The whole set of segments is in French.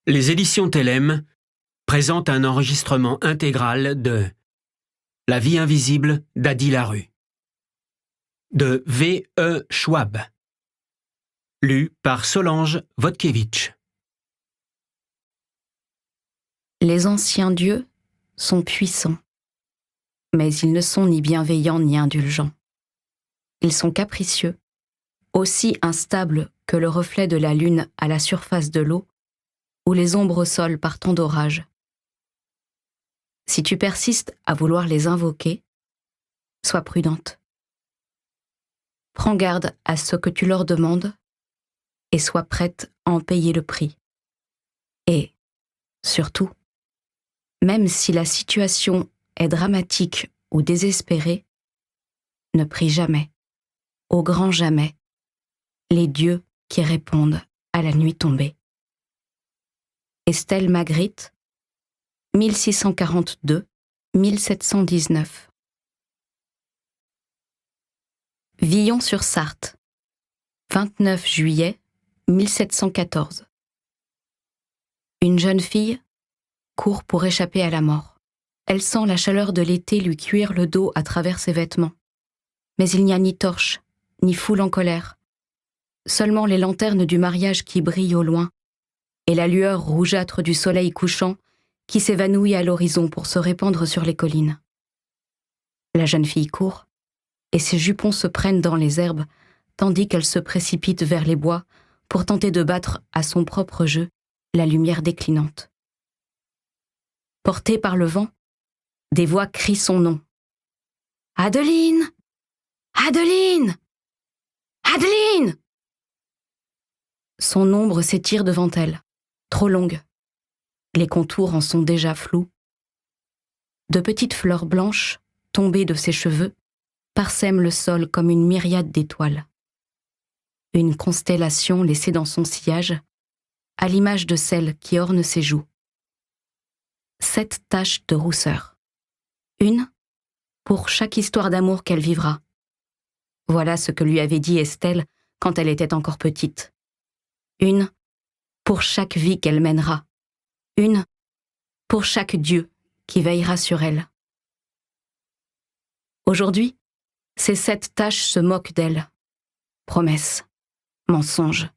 Les éditions Thelem présentent un enregistrement intégral de La vie invisible d'Adi Larue de V.E. Schwab, lu par Solange Vodkiewicz. Les anciens dieux sont puissants, mais ils ne sont ni bienveillants ni indulgents. Ils sont capricieux, aussi instables que le reflet de la lune à la surface de l'eau ou les ombres au sol par temps d'orage. Si tu persistes à vouloir les invoquer, sois prudente. Prends garde à ce que tu leur demandes et sois prête à en payer le prix. Et, surtout, même si la situation est dramatique ou désespérée, ne prie jamais, au grand jamais, les dieux qui répondent à la nuit tombée. Estelle Magritte, 1642-1719. Villon-sur-Sarthe, 29 juillet 1714. Une jeune fille court pour échapper à la mort. Elle sent la chaleur de l'été lui cuire le dos à travers ses vêtements. Mais il n'y a ni torche, ni foule en colère. Seulement les lanternes du mariage qui brillent au loin et la lueur rougeâtre du soleil couchant qui s'évanouit à l'horizon pour se répandre sur les collines. La jeune fille court et ses jupons se prennent dans les herbes tandis qu'elle se précipite vers les bois pour tenter de battre à son propre jeu la lumière déclinante. Portée par le vent, des voix crient son nom. « Adeline! Adeline! Adeline !» Son ombre s'étire devant elle, trop longue. Les contours en sont déjà flous. De petites fleurs blanches, tombées de ses cheveux, parsèment le sol comme une myriade d'étoiles. Une constellation laissée dans son sillage, à l'image de celle qui orne ses joues. 7 taches de rousseur. Une pour chaque histoire d'amour qu'elle vivra. Voilà ce que lui avait dit Estelle quand elle était encore petite. Une pour chaque vie qu'elle mènera. Une pour chaque dieu qui veillera sur elle. Aujourd'hui, ces 7 taches se moquent d'elle. Promesse, mensonge.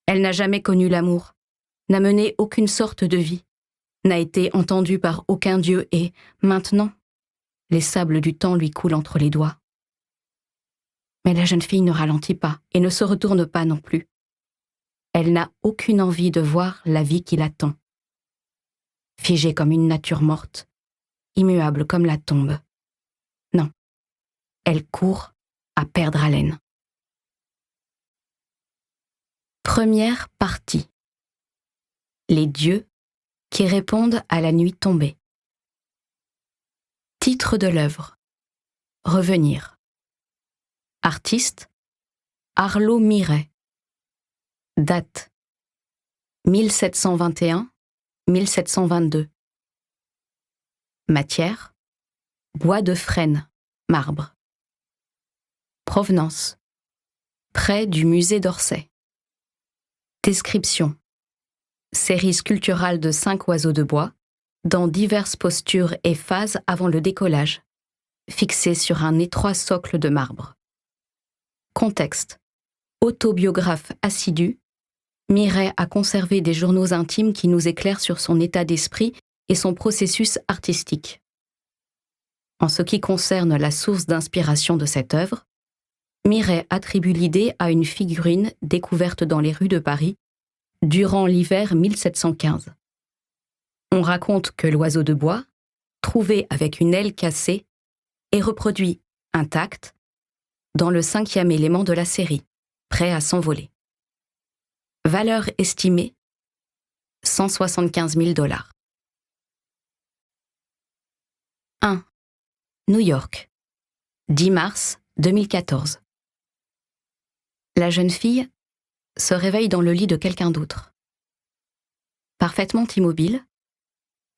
Elle n'a jamais connu l'amour, n'a mené aucune sorte de vie, n'a été entendue par aucun dieu et, maintenant, les sables du temps lui coulent entre les doigts. Mais la jeune fille ne ralentit pas et ne se retourne pas non plus. Elle n'a aucune envie de voir la vie qui l'attend. Figée comme une nature morte, immuable comme la tombe. Non, elle court à perdre haleine. Première partie. Les dieux qui répondent à la nuit tombée. Titre de l'œuvre. Revenir. Artiste. Arlo Miret. Date. 1721-1722. Matière. Bois de frêne, marbre. Provenance. Près du musée d'Orsay. Description. Série sculpturale de 5 oiseaux de bois, dans diverses postures et phases avant le décollage, fixés sur un étroit socle de marbre. Contexte. Autobiographe assidu, Miret a conservé des journaux intimes qui nous éclairent sur son état d'esprit et son processus artistique. En ce qui concerne la source d'inspiration de cette œuvre, Miret attribue l'idée à une figurine découverte dans les rues de Paris durant l'hiver 1715. On raconte que l'oiseau de bois, trouvé avec une aile cassée, est reproduit intact dans le 5e élément de la série, prêt à s'envoler. Valeur estimée, $175 000. 1. New York, 10 mars 2014. La jeune fille se réveille dans le lit de quelqu'un d'autre. Parfaitement immobile,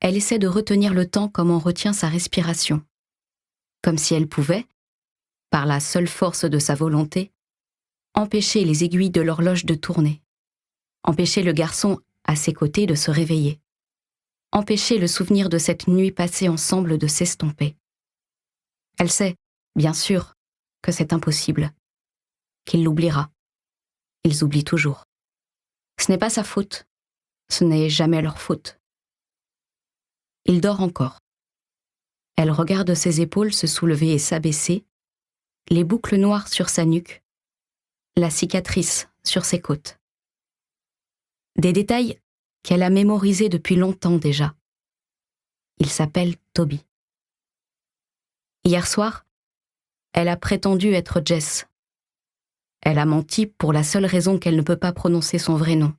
elle essaie de retenir le temps comme on retient sa respiration, comme si elle pouvait, par la seule force de sa volonté, empêcher les aiguilles de l'horloge de tourner, empêcher le garçon à ses côtés, de se réveiller. Empêcher le souvenir de cette nuit passée ensemble de s'estomper. Elle sait, bien sûr, que c'est impossible, qu'il l'oubliera. Ils oublient toujours. Ce n'est pas sa faute, ce n'est jamais leur faute. Il dort encore. Elle regarde ses épaules se soulever et s'abaisser, les boucles noires sur sa nuque, la cicatrice sur ses côtes. Des détails qu'elle a mémorisés depuis longtemps déjà. Il s'appelle Toby. Hier soir, elle a prétendu être Jess. Elle a menti pour la seule raison qu'elle ne peut pas prononcer son vrai nom.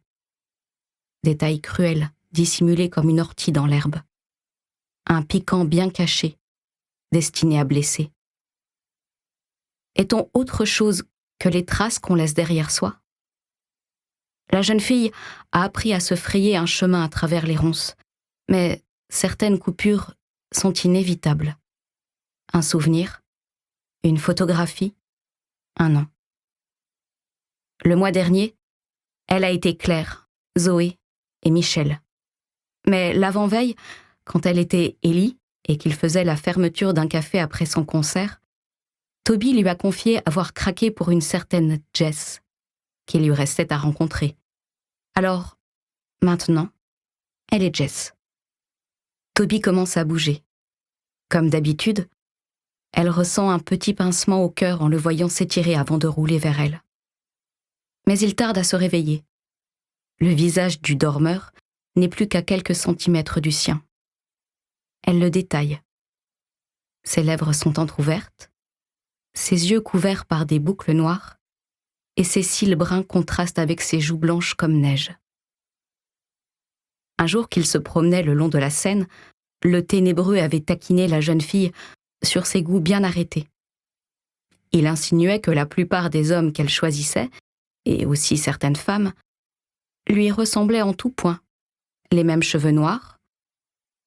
Détail cruel, dissimulé comme une ortie dans l'herbe. Un piquant bien caché, destiné à blesser. Est-on autre chose que les traces qu'on laisse derrière soi? La jeune fille a appris à se frayer un chemin à travers les ronces, mais certaines coupures sont inévitables. Un souvenir, une photographie, un nom. Le mois dernier, elle a été Claire, Zoé et Michel. Mais l'avant-veille, quand elle était Ellie et qu'il faisait la fermeture d'un café après son concert, Toby lui a confié avoir craqué pour une certaine Jess, qu'il lui restait à rencontrer. Alors, maintenant, elle est Jess. Toby commence à bouger. Comme d'habitude, elle ressent un petit pincement au cœur en le voyant s'étirer avant de rouler vers elle. Mais il tarde à se réveiller. Le visage du dormeur n'est plus qu'à quelques centimètres du sien. Elle le détaille. Ses lèvres sont entr'ouvertes, ses yeux couverts par des boucles noires, et ses cils bruns contrastent avec ses joues blanches comme neige. Un jour qu'il se promenait le long de la Seine, le ténébreux avait taquiné la jeune fille sur ses goûts bien arrêtés. Il insinuait que la plupart des hommes qu'elle choisissait, et aussi certaines femmes, lui ressemblaient en tout point. Les mêmes cheveux noirs,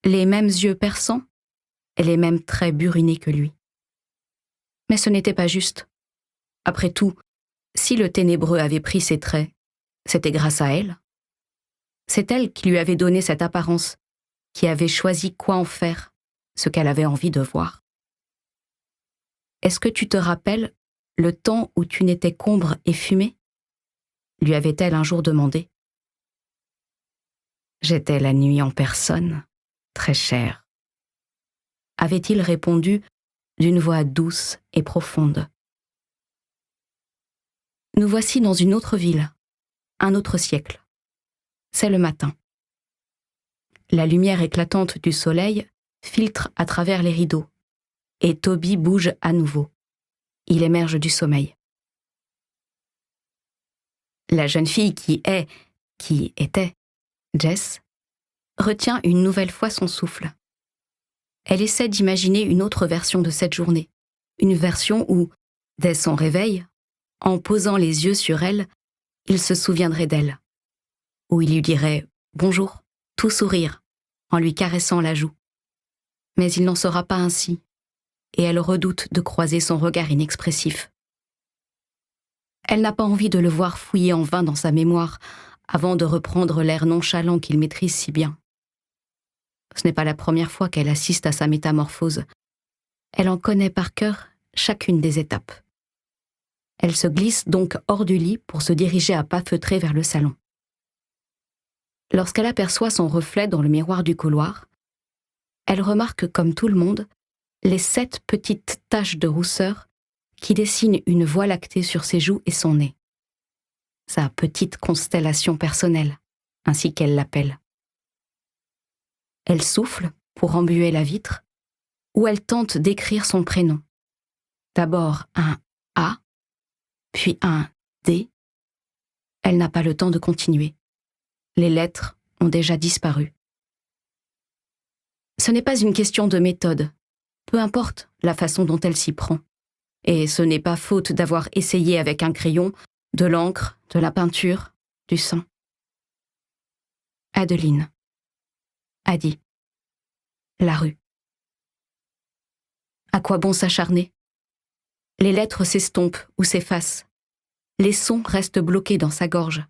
les mêmes yeux perçants, et les mêmes traits burinés que lui. Mais ce n'était pas juste. Après tout, si le ténébreux avait pris ses traits, c'était grâce à elle. C'est elle qui lui avait donné cette apparence, qui avait choisi quoi en faire, ce qu'elle avait envie de voir. Est-ce que tu te rappelles le temps où tu n'étais qu'ombre et fumée? Lui avait-elle un jour demandé. J'étais la nuit en personne, très chère. Avait-il répondu d'une voix douce et profonde. Nous voici dans une autre ville, un autre siècle. C'est le matin. La lumière éclatante du soleil filtre à travers les rideaux, et Toby bouge à nouveau. Il émerge du sommeil. La jeune fille qui était, Jess, retient une nouvelle fois son souffle. Elle essaie d'imaginer une autre version de cette journée, une version où, dès son réveil, en posant les yeux sur elle, il se souviendrait d'elle, où il lui dirait « bonjour », tout sourire, en lui caressant la joue. Mais il n'en sera pas ainsi, et elle redoute de croiser son regard inexpressif. Elle n'a pas envie de le voir fouiller en vain dans sa mémoire avant de reprendre l'air nonchalant qu'il maîtrise si bien. Ce n'est pas la première fois qu'elle assiste à sa métamorphose. Elle en connaît par cœur chacune des étapes. Elle se glisse donc hors du lit pour se diriger à pas feutrés vers le salon. Lorsqu'elle aperçoit son reflet dans le miroir du couloir, elle remarque, comme tout le monde, les 7 petites taches de rousseur qui dessinent une voie lactée sur ses joues et son nez. Sa petite constellation personnelle, ainsi qu'elle l'appelle. Elle souffle pour embuer la vitre, où elle tente d'écrire son prénom. D'abord un A, puis un D. Elle n'a pas le temps de continuer. Les lettres ont déjà disparu. Ce n'est pas une question de méthode, peu importe la façon dont elle s'y prend. Et ce n'est pas faute d'avoir essayé avec un crayon, de l'encre, de la peinture, du sang. Adeline. Adi. La rue. À quoi bon s'acharner? Les lettres s'estompent ou s'effacent. Les sons restent bloqués dans sa gorge.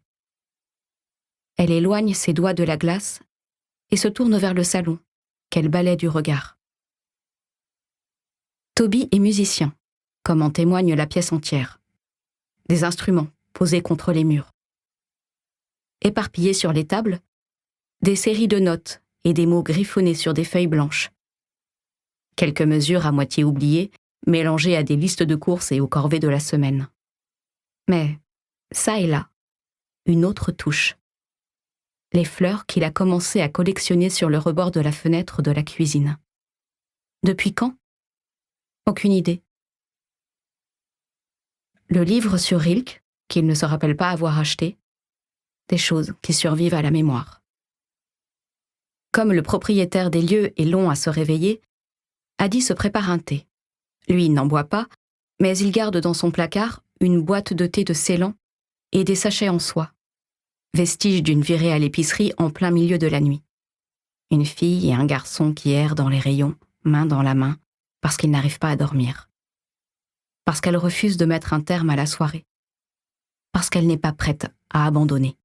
Elle éloigne ses doigts de la glace et se tourne vers le salon, qu'elle balaie du regard. Toby est musicien, comme en témoigne la pièce entière. Des instruments posés contre les murs. Éparpillés sur les tables, des séries de notes et des mots griffonnés sur des feuilles blanches. Quelques mesures à moitié oubliées, mélangées à des listes de courses et aux corvées de la semaine. Mais, ça et là, une autre touche. Les fleurs qu'il a commencé à collectionner sur le rebord de la fenêtre de la cuisine. Depuis quand ? Aucune idée. Le livre sur Rilke, qu'il ne se rappelle pas avoir acheté, des choses qui survivent à la mémoire. Comme le propriétaire des lieux est long à se réveiller, Adi se prépare un thé. Lui n'en boit pas, mais il garde dans son placard une boîte de thé de Ceylan et des sachets en soie, vestige d'une virée à l'épicerie en plein milieu de la nuit. Une fille et un garçon qui errent dans les rayons, main dans la main, parce qu'ils n'arrivent pas à dormir. Parce qu'elle refuse de mettre un terme à la soirée. Parce qu'elle n'est pas prête à abandonner.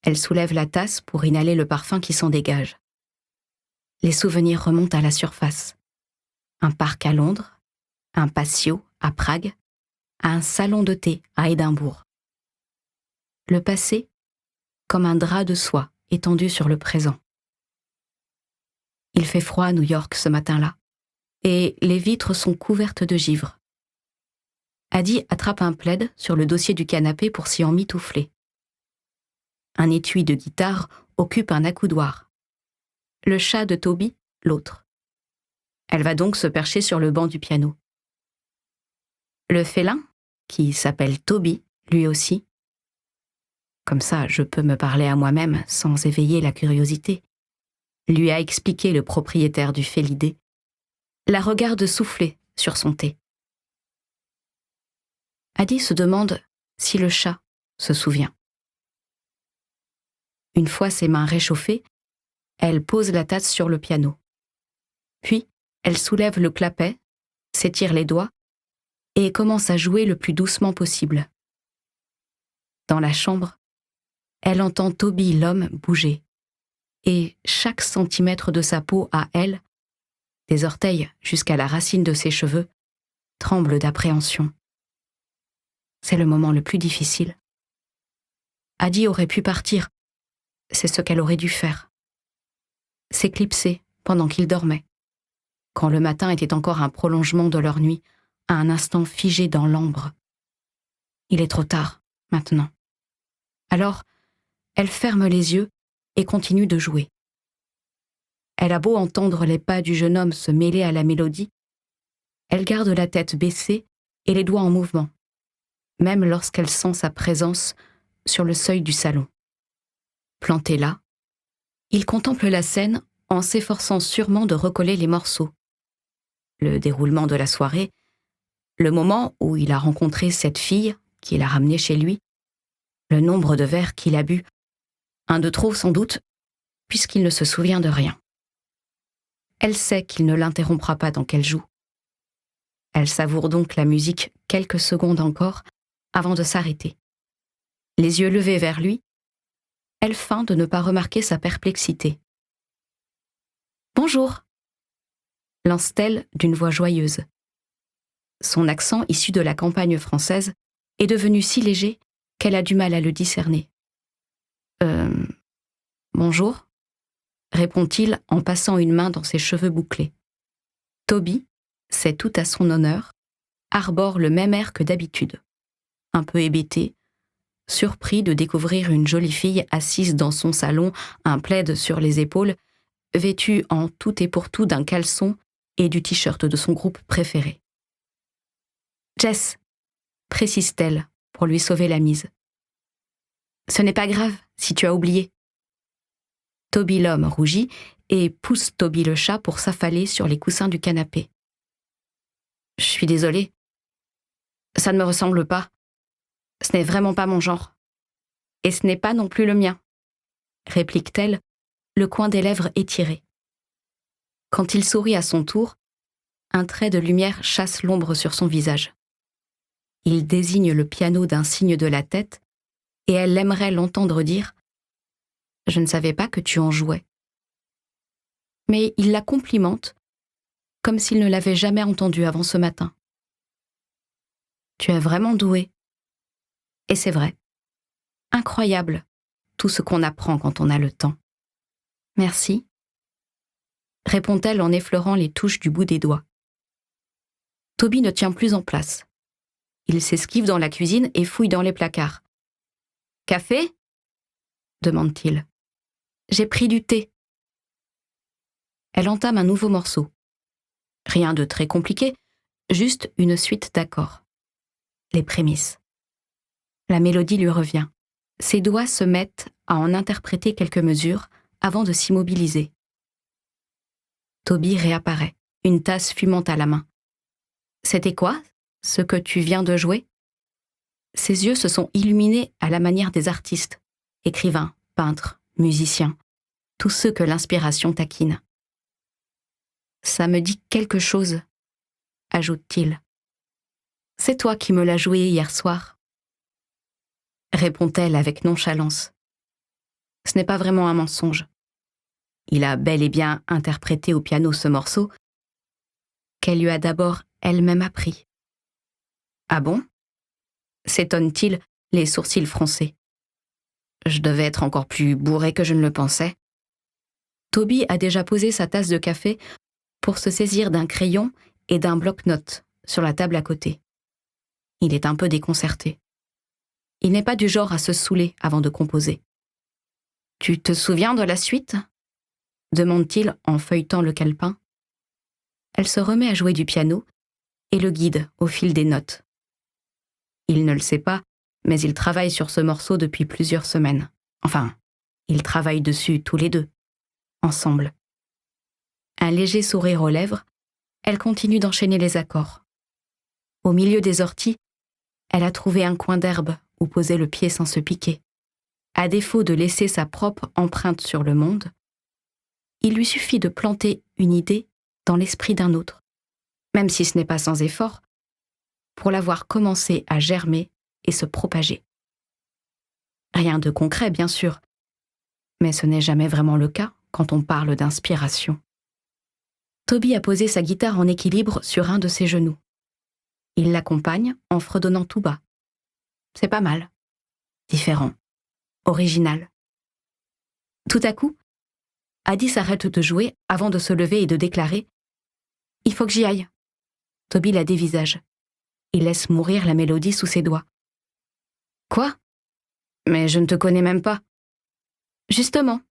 Elle soulève la tasse pour inhaler le parfum qui s'en dégage. Les souvenirs remontent à la surface. Un parc à Londres, un patio à Prague, un salon de thé à Édimbourg. Le passé, comme un drap de soie étendu sur le présent. Il fait froid à New York ce matin-là, et les vitres sont couvertes de givre. Adi attrape un plaid sur le dossier du canapé pour s'y emmitoufler. Un étui de guitare occupe un accoudoir. Le chat de Toby, l'autre. Elle va donc se percher sur le banc du piano. Le félin, qui s'appelle Toby, lui aussi. Comme ça, je peux me parler à moi-même sans éveiller la curiosité. Lui a expliqué le propriétaire du félidé. La regarde souffler sur son thé. Adi se demande si le chat se souvient. Une fois ses mains réchauffées, elle pose la tasse sur le piano. Puis, elle soulève le clapet, s'étire les doigts et commence à jouer le plus doucement possible. Dans la chambre, elle entend Toby l'homme bouger, et chaque centimètre de sa peau à elle, des orteils jusqu'à la racine de ses cheveux, tremble d'appréhension. C'est le moment le plus difficile. Adi aurait pu partir, c'est ce qu'elle aurait dû faire. S'éclipser pendant qu'ils dormaient, quand le matin était encore un prolongement de leur nuit, à un instant figé dans l'ambre. Il est trop tard, maintenant. Alors, elle ferme les yeux et continue de jouer. Elle a beau entendre les pas du jeune homme se mêler à la mélodie, elle garde la tête baissée et les doigts en mouvement, même lorsqu'elle sent sa présence sur le seuil du salon. Planté là, il contemple la scène en s'efforçant sûrement de recoller les morceaux. Le déroulement de la soirée, le moment où il a rencontré cette fille qu'il a ramenée chez lui, le nombre de verres qu'il a bu, un de trop sans doute, puisqu'il ne se souvient de rien. Elle sait qu'il ne l'interrompra pas tant qu'elle joue. Elle savoure donc la musique quelques secondes encore avant de s'arrêter. Les yeux levés vers lui, elle feint de ne pas remarquer sa perplexité. « Bonjour !» lance-t-elle d'une voix joyeuse. Son accent issu de la campagne française est devenu si léger qu'elle a du mal à le discerner. Bonjour ?» répond-il en passant une main dans ses cheveux bouclés. Toby, c'est tout à son honneur, arbore le même air que d'habitude. Un peu hébété, surpris de découvrir une jolie fille assise dans son salon, un plaid sur les épaules, vêtue en tout et pour tout d'un caleçon et du t-shirt de son groupe préféré. « Jess !» précise-t-elle pour lui sauver la mise. « Ce n'est pas grave si tu as oublié. » Toby l'homme rougit et pousse Toby le chat pour s'affaler sur les coussins du canapé. « Je suis désolée. Ça ne me ressemble pas. Ce n'est vraiment pas mon genre. Et ce n'est pas non plus le mien, » réplique-t-elle, le coin des lèvres étiré. Quand il sourit à son tour, un trait de lumière chasse l'ombre sur son visage. Il désigne le piano d'un signe de la tête et elle aimerait l'entendre dire « Je ne savais pas que tu en jouais ». Mais il la complimente, comme s'il ne l'avait jamais entendue avant ce matin. « Tu es vraiment douée. » Et c'est vrai. Incroyable, tout ce qu'on apprend quand on a le temps. « Merci », répond-elle en effleurant les touches du bout des doigts. Toby ne tient plus en place. Il s'esquive dans la cuisine et fouille dans les placards. « Café ?» demande-t-il. « J'ai pris du thé. » Elle entame un nouveau morceau. Rien de très compliqué, juste une suite d'accords. Les prémices. La mélodie lui revient. Ses doigts se mettent à en interpréter quelques mesures avant de s'immobiliser. Toby réapparaît, une tasse fumante à la main. « C'était quoi, ce que tu viens de jouer ?» Ses yeux se sont illuminés à la manière des artistes, écrivains, peintres, musiciens, tous ceux que l'inspiration taquine. « Ça me dit quelque chose, » ajoute-t-il. « C'est toi qui me l'as joué hier soir, » répond-elle avec nonchalance. Ce n'est pas vraiment un mensonge. Il a bel et bien interprété au piano ce morceau qu'elle lui a d'abord elle-même appris. « Ah bon ?» s'étonne-t-il, les sourcils froncés. « Je devais être encore plus bourré que je ne le pensais. » Toby a déjà posé sa tasse de café pour se saisir d'un crayon et d'un bloc-notes sur la table à côté. Il est un peu déconcerté. Il n'est pas du genre à se saouler avant de composer. « Tu te souviens de la suite ?» demande-t-il en feuilletant le calepin. Elle se remet à jouer du piano et le guide au fil des notes. Il ne le sait pas, mais ils travaillent sur ce morceau depuis plusieurs semaines. Enfin, ils travaillent dessus tous les deux, ensemble. Un léger sourire aux lèvres, elle continue d'enchaîner les accords. Au milieu des orties, elle a trouvé un coin d'herbe où poser le pied sans se piquer. À défaut de laisser sa propre empreinte sur le monde, il lui suffit de planter une idée dans l'esprit d'un autre, même si ce n'est pas sans effort, pour la voir commencer à germer et se propager. Rien de concret, bien sûr, mais ce n'est jamais vraiment le cas quand on parle d'inspiration. Toby a posé sa guitare en équilibre sur un de ses genoux. Il l'accompagne en fredonnant tout bas. C'est pas mal. Différent. Original. Tout à coup, Adi s'arrête de jouer avant de se lever et de déclarer « Il faut que j'y aille ». Toby la dévisage. Il laisse mourir la mélodie sous ses doigts. « Quoi ? Mais je ne te connais même pas. » « Justement, »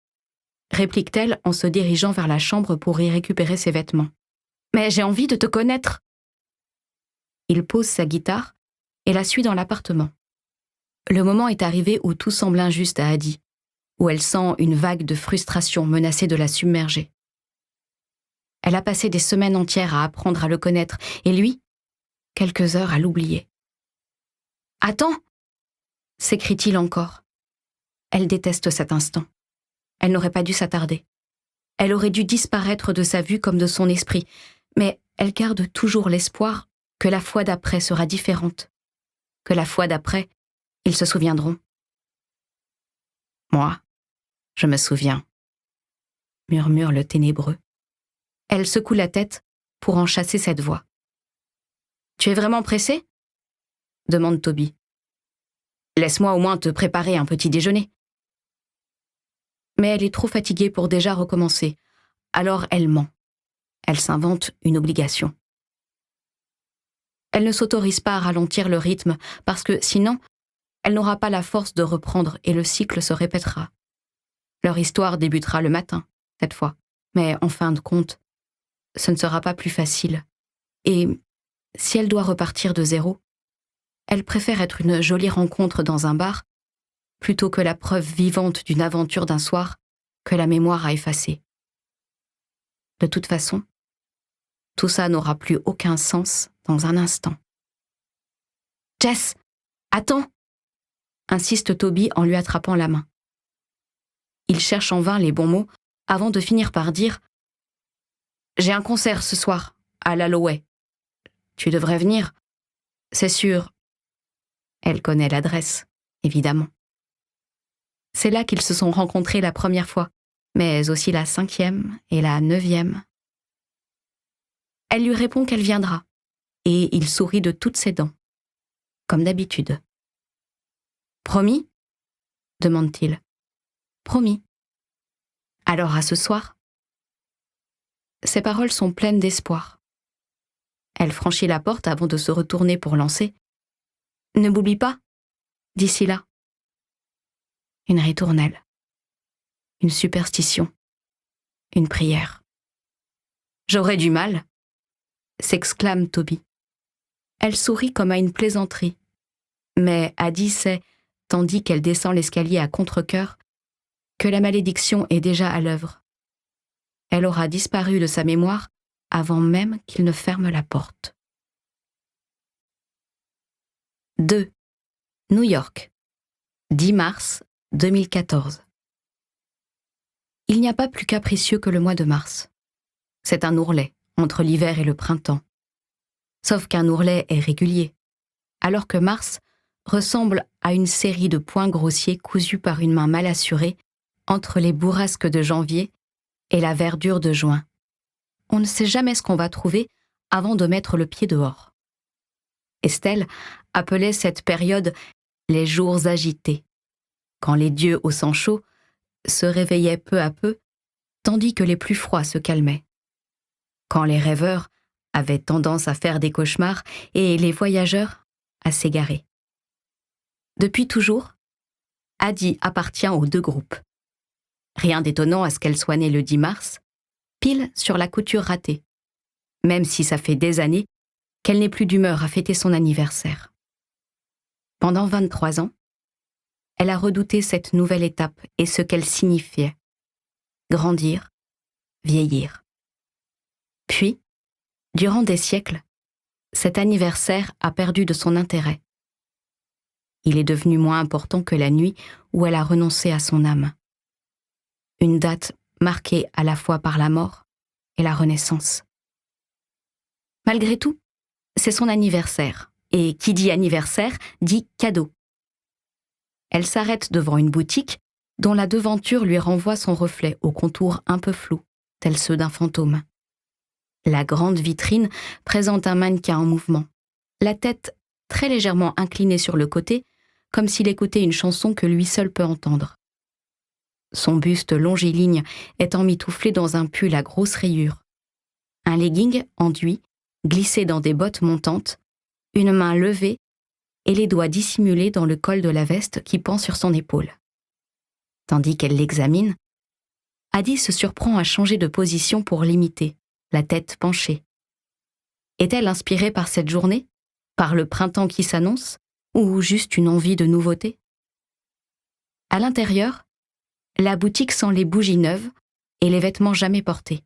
réplique-t-elle en se dirigeant vers la chambre pour y récupérer ses vêtements. « Mais j'ai envie de te connaître. » Il pose sa guitare et la suit dans l'appartement. Le moment est arrivé où tout semble injuste à Adi, où elle sent une vague de frustration menacer de la submerger. Elle a passé des semaines entières à apprendre à le connaître, et lui, quelques heures à l'oublier. « Attends !» s'écrie-t-il encore. Elle déteste cet instant. Elle n'aurait pas dû s'attarder. Elle aurait dû disparaître de sa vue comme de son esprit, mais elle garde toujours l'espoir que la fois d'après sera différente, que la fois d'après, ils se souviendront. « Moi, je me souviens », murmure le ténébreux. Elle secoue la tête pour en chasser cette voix. « Tu es vraiment pressé ?» demande Toby. « Laisse-moi au moins te préparer un petit déjeuner. » Mais elle est trop fatiguée pour déjà recommencer, alors elle ment. Elle s'invente une obligation. Elle ne s'autorise pas à ralentir le rythme parce que sinon, elle n'aura pas la force de reprendre et le cycle se répétera. Leur histoire débutera le matin, cette fois, mais en fin de compte, ce ne sera pas plus facile. Et si elle doit repartir de zéro, elle préfère être une jolie rencontre dans un bar plutôt que la preuve vivante d'une aventure d'un soir que la mémoire a effacée. De toute façon, tout ça n'aura plus aucun sens dans un instant. « Jess, attends !» insiste Toby en lui attrapant la main. Il cherche en vain les bons mots avant de finir par dire « J'ai un concert ce soir, à l'Alloway. Tu devrais venir. C'est sûr. » Elle connaît l'adresse, évidemment. C'est là qu'ils se sont rencontrés la première fois, mais aussi la 5e et la 9e. Elle lui répond qu'elle viendra, et il sourit de toutes ses dents, comme d'habitude. « Promis ?» demande-t-il. « Promis. » « Alors à ce soir ?» Ses paroles sont pleines d'espoir. Elle franchit la porte avant de se retourner pour lancer. « Ne m'oublie pas » d'ici là. Une ritournelle. Une superstition. Une prière. « J'aurais du mal » s'exclame Toby. Elle sourit comme à une plaisanterie. Mais Addie sait, tandis qu'elle descend l'escalier à contre-cœur, que la malédiction est déjà à l'œuvre. Elle aura disparu de sa mémoire avant même qu'il ne ferme la porte. 2. New York. 10 mars 2014. Il n'y a pas plus capricieux que le mois de mars. C'est un ourlet, entre l'hiver et le printemps. Sauf qu'un ourlet est régulier, alors que mars ressemble à une série de points grossiers cousus par une main mal assurée entre les bourrasques de janvier et la verdure de juin. On ne sait jamais ce qu'on va trouver avant de mettre le pied dehors. Estelle appelait cette période les jours agités, quand les dieux au sang chaud se réveillaient peu à peu, tandis que les plus froids se calmaient. Quand les rêveurs avaient tendance à faire des cauchemars et les voyageurs à s'égarer. Depuis toujours, Addie appartient aux 2 groupes. Rien d'étonnant à ce qu'elle soit née le 10 mars, pile sur la couture ratée, même si ça fait des années qu'elle n'est plus d'humeur à fêter son anniversaire. Pendant 23 ans, elle a redouté cette nouvelle étape et ce qu'elle signifiait. Grandir, vieillir. Puis, durant des siècles, cet anniversaire a perdu de son intérêt. Il est devenu moins important que la nuit où elle a renoncé à son âme. Une date marquée à la fois par la mort et la renaissance. Malgré tout, c'est son anniversaire, et qui dit anniversaire dit cadeau. Elle s'arrête devant une boutique dont la devanture lui renvoie son reflet aux contours un peu flous, tels ceux d'un fantôme. La grande vitrine présente un mannequin en mouvement, la tête très légèrement inclinée sur le côté, comme s'il écoutait une chanson que lui seul peut entendre. Son buste longiligne est emmitouflé dans un pull à grosses rayures. Un legging enduit, glissé dans des bottes montantes, une main levée et les doigts dissimulés dans le col de la veste qui pend sur son épaule. Tandis qu'elle l'examine, Addie se surprend à changer de position pour l'imiter, la tête penchée. Est-elle inspirée par cette journée, par le printemps qui s'annonce, ou juste une envie de nouveauté? À l'intérieur, la boutique sent les bougies neuves et les vêtements jamais portés.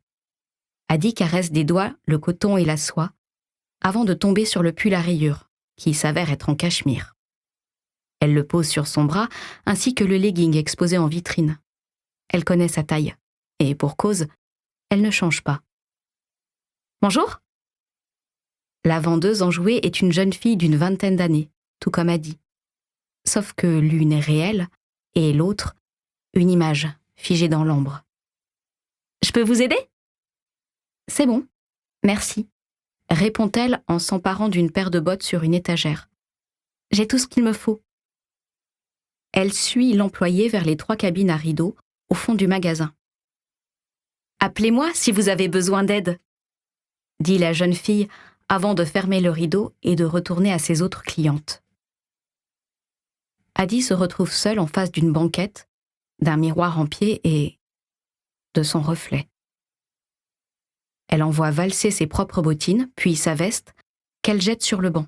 Addie caresse des doigts le coton et la soie, avant de tomber sur le pull à rayures, qui s'avère être en cachemire. Elle le pose sur son bras, ainsi que le legging exposé en vitrine. Elle connaît sa taille, et pour cause, elle ne change pas. « Bonjour !» La vendeuse enjouée est une jeune fille d'une 20aine d'années, tout comme Addie. Sauf que l'une est réelle, et l'autre, une image figée dans l'ombre. « Je peux vous aider ?»« C'est bon, merci », répond-elle en s'emparant d'une paire de bottes sur une étagère. « J'ai tout ce qu'il me faut. » Elle suit l'employé vers les 3 cabines à rideaux au fond du magasin. « Appelez-moi si vous avez besoin d'aide », dit la jeune fille avant de fermer le rideau et de retourner à ses autres clientes. Addie se retrouve seule en face d'une banquette, d'un miroir en pied et de son reflet. Elle envoie valser ses propres bottines, puis sa veste, qu'elle jette sur le banc.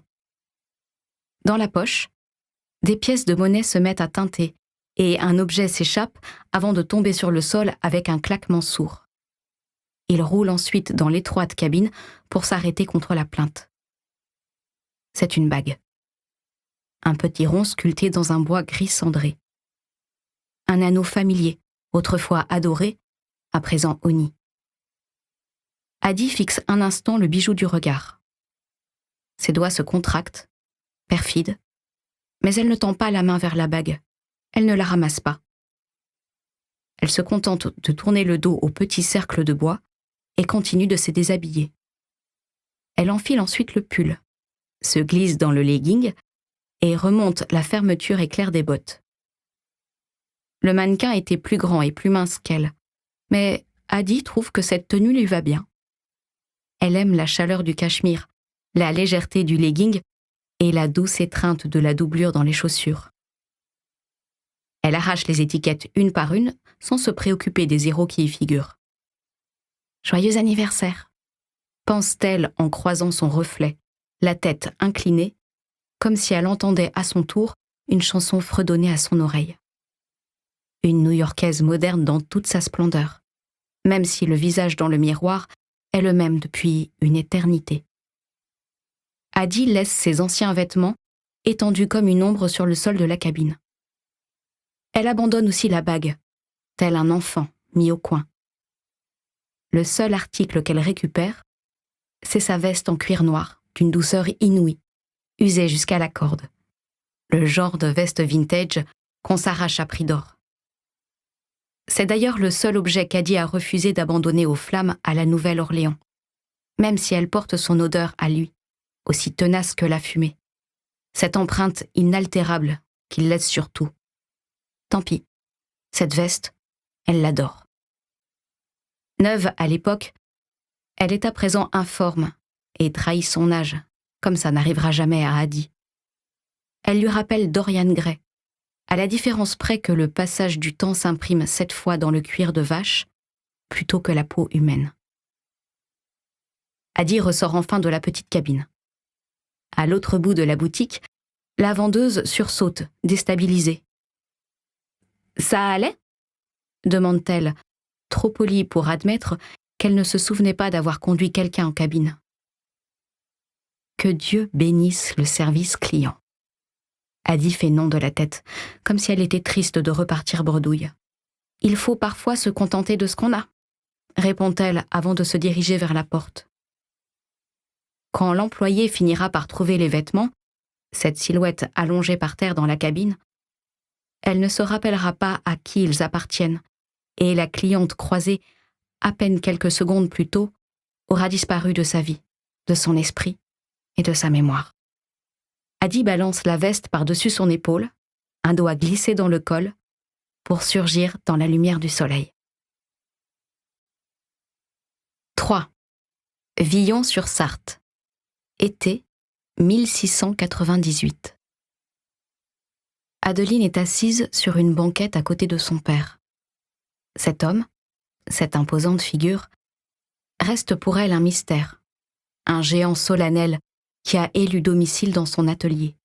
Dans la poche, des pièces de monnaie se mettent à tinter et un objet s'échappe avant de tomber sur le sol avec un claquement sourd. Il roule ensuite dans l'étroite cabine pour s'arrêter contre la plainte. C'est une bague. Un petit rond sculpté dans un bois gris cendré. Un anneau familier, autrefois adoré, à présent honni. Addie fixe un instant le bijou du regard. Ses doigts se contractent, perfides, mais elle ne tend pas la main vers la bague. Elle ne la ramasse pas. Elle se contente de tourner le dos au petit cercle de bois et continue de se déshabiller. Elle enfile ensuite le pull, se glisse dans le legging et remonte la fermeture éclair des bottes. Le mannequin était plus grand et plus mince qu'elle, mais Adi trouve que cette tenue lui va bien. Elle aime la chaleur du cachemire, la légèreté du legging et la douce étreinte de la doublure dans les chaussures. Elle arrache les étiquettes une par une sans se préoccuper des zéros qui y figurent. « Joyeux anniversaire !» pense-t-elle en croisant son reflet, la tête inclinée, comme si elle entendait à son tour une chanson fredonner à son oreille. Une New-Yorkaise moderne dans toute sa splendeur, même si le visage dans le miroir est le même depuis une éternité. Adi laisse ses anciens vêtements étendus comme une ombre sur le sol de la cabine. Elle abandonne aussi la bague, tel un enfant mis au coin. Le seul article qu'elle récupère, c'est sa veste en cuir noir, d'une douceur inouïe, usée jusqu'à la corde. Le genre de veste vintage qu'on s'arrache à prix d'or. C'est d'ailleurs le seul objet qu'Adi a refusé d'abandonner aux flammes à la Nouvelle-Orléans, même si elle porte son odeur à lui, aussi tenace que la fumée. Cette empreinte inaltérable qu'il laisse sur tout. Tant pis, cette veste, elle l'adore. Neuve à l'époque, elle est à présent informe et trahit son âge, comme ça n'arrivera jamais à Adi. Elle lui rappelle Dorian Gray, à la différence près que le passage du temps s'imprime 7 fois dans le cuir de vache, plutôt que la peau humaine. Adi ressort enfin de la petite cabine. À l'autre bout de la boutique, la vendeuse sursaute, déstabilisée. « Ça allait ?» demande-t-elle, trop polie pour admettre qu'elle ne se souvenait pas d'avoir conduit quelqu'un en cabine. Que Dieu bénisse le service client. Adi fait non de la tête, comme si elle était triste de repartir bredouille. Il faut parfois se contenter de ce qu'on a, répond-elle avant de se diriger vers la porte. Quand l'employé finira par trouver les vêtements, cette silhouette allongée par terre dans la cabine, elle ne se rappellera pas à qui ils appartiennent, et la cliente croisée, à peine quelques secondes plus tôt, aura disparu de sa vie, de son esprit et de sa mémoire. Adi balance la veste par-dessus son épaule, un doigt glissé dans le col, pour surgir dans la lumière du soleil. 3. Villon-sur-Sarthe. Été 1698. Adeline est assise sur une banquette à côté de son père. Cet homme, cette imposante figure, reste pour elle un mystère, un géant solennel qui a élu domicile dans son atelier.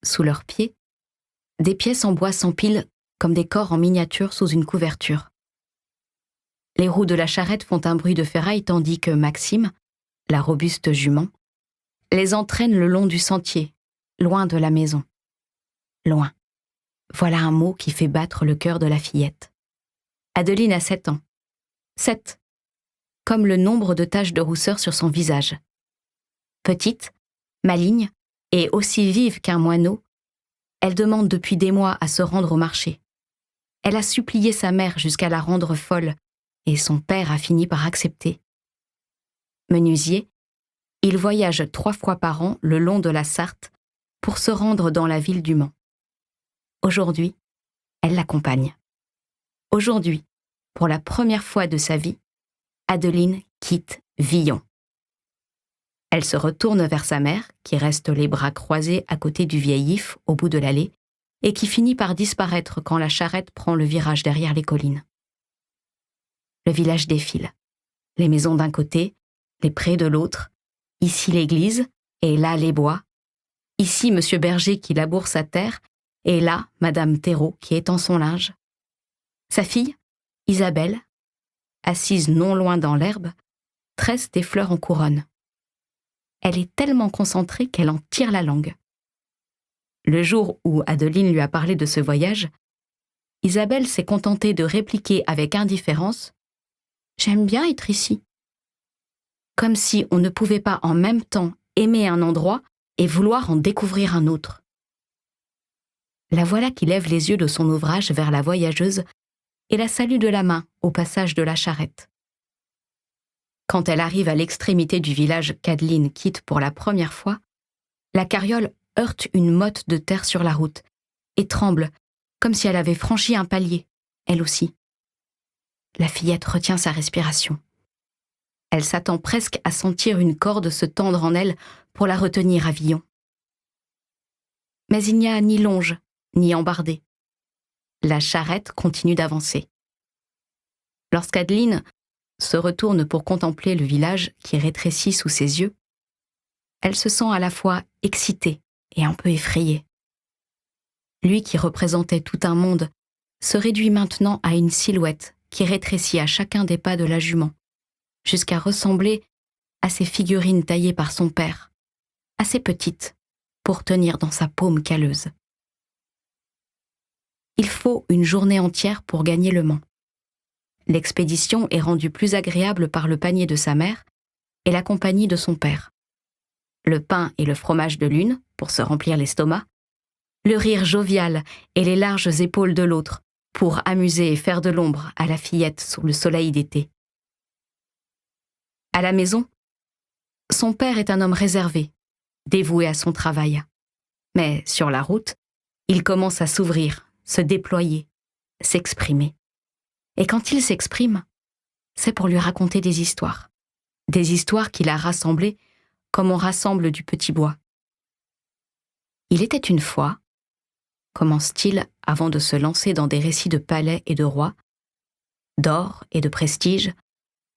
Sous leurs pieds, des pièces en bois s'empilent comme des corps en miniature sous une couverture. Les roues de la charrette font un bruit de ferraille tandis que Maxime, la robuste jument, les entraîne le long du sentier, loin de la maison. Loin. Voilà un mot qui fait battre le cœur de la fillette. Adeline a 7 ans. 7. Comme le nombre de taches de rousseur sur son visage. Petite, maligne et aussi vive qu'un moineau, elle demande depuis des mois à se rendre au marché. Elle a supplié sa mère jusqu'à la rendre folle, et son père a fini par accepter. Menuisier, il voyage 3 fois par an le long de la Sarthe pour se rendre dans la ville du Mans. Aujourd'hui, elle l'accompagne. Aujourd'hui, pour la première fois de sa vie, Adeline quitte Villon. Elle se retourne vers sa mère, qui reste les bras croisés à côté du vieil if au bout de l'allée, et qui finit par disparaître quand la charrette prend le virage derrière les collines. Le village défile. Les maisons d'un côté, les prés de l'autre, ici l'église, et là les bois, ici Monsieur Berger qui laboure sa terre, et là Madame Thérault qui étend son linge. Sa fille, Isabelle, assise non loin dans l'herbe, tresse des fleurs en couronne. Elle est tellement concentrée qu'elle en tire la langue. Le jour où Adeline lui a parlé de ce voyage, Isabelle s'est contentée de répliquer avec indifférence « J'aime bien être ici ». Comme si on ne pouvait pas en même temps aimer un endroit et vouloir en découvrir un autre. La voilà qui lève les yeux de son ouvrage vers la voyageuse et la salue de la main au passage de la charrette. Quand elle arrive à l'extrémité du village qu'Adeline quitte pour la première fois, la carriole heurte une motte de terre sur la route et tremble comme si elle avait franchi un palier, elle aussi. La fillette retient sa respiration. Elle s'attend presque à sentir une corde se tendre en elle pour la retenir à Villon. Mais il n'y a ni longe, ni embardée. La charrette continue d'avancer. Lorsqu'Adeline se retourne pour contempler le village qui rétrécit sous ses yeux, elle se sent à la fois excitée et un peu effrayée. Lui qui représentait tout un monde se réduit maintenant à une silhouette qui rétrécit à chacun des pas de la jument, jusqu'à ressembler à ces figurines taillées par son père, assez petites pour tenir dans sa paume calleuse. Il faut une journée entière pour gagner le Mans. L'expédition est rendue plus agréable par le panier de sa mère et la compagnie de son père. Le pain et le fromage de l'une, pour se remplir l'estomac, le rire jovial et les larges épaules de l'autre, pour amuser et faire de l'ombre à la fillette sous le soleil d'été. À la maison, son père est un homme réservé, dévoué à son travail. Mais sur la route, il commence à s'ouvrir, se déployer, s'exprimer. Et quand il s'exprime, c'est pour lui raconter des histoires qu'il a rassemblées comme on rassemble du petit bois. Il était une fois, commence-t-il avant de se lancer dans des récits de palais et de rois, d'or et de prestige,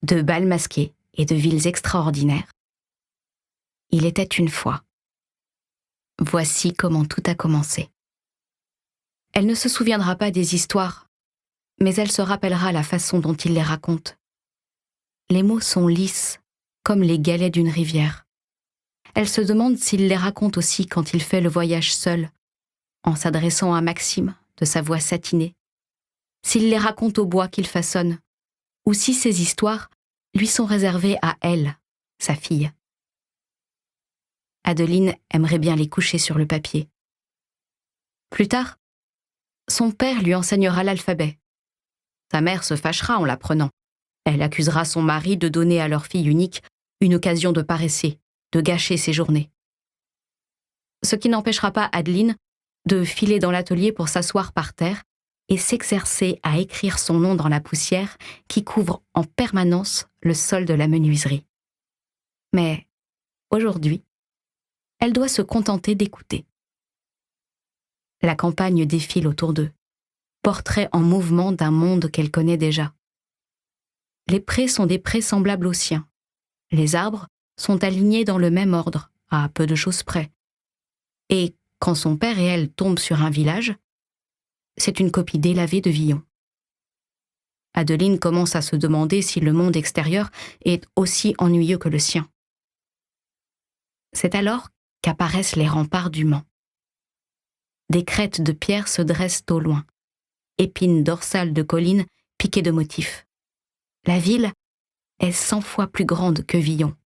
de bals masqués et de villes extraordinaires. Il était une fois. Voici comment tout a commencé. Elle ne se souviendra pas des histoires, mais elle se rappellera la façon dont il les raconte. Les mots sont lisses, comme les galets d'une rivière. Elle se demande s'il les raconte aussi quand il fait le voyage seul, en s'adressant à Maxime de sa voix satinée, s'il les raconte au bois qu'il façonne, ou si ces histoires lui sont réservées à elle, sa fille. Adeline aimerait bien les coucher sur le papier. Plus tard, son père lui enseignera l'alphabet. Sa mère se fâchera en l'apprenant. Elle accusera son mari de donner à leur fille unique une occasion de paresser, de gâcher ses journées. Ce qui n'empêchera pas Adeline de filer dans l'atelier pour s'asseoir par terre et s'exercer à écrire son nom dans la poussière qui couvre en permanence le sol de la menuiserie. Mais aujourd'hui, elle doit se contenter d'écouter. La campagne défile autour d'eux, portrait en mouvement d'un monde qu'elle connaît déjà. Les prés sont des prés semblables aux siens. Les arbres sont alignés dans le même ordre, à peu de choses près. Et quand son père et elle tombent sur un village, c'est une copie délavée de Villon. Adeline commence à se demander si le monde extérieur est aussi ennuyeux que le sien. C'est alors qu'apparaissent les remparts du Mans. Des crêtes de pierre se dressent au loin, épines dorsales de collines piquées de motifs. La ville est 100 fois plus grande que Villon,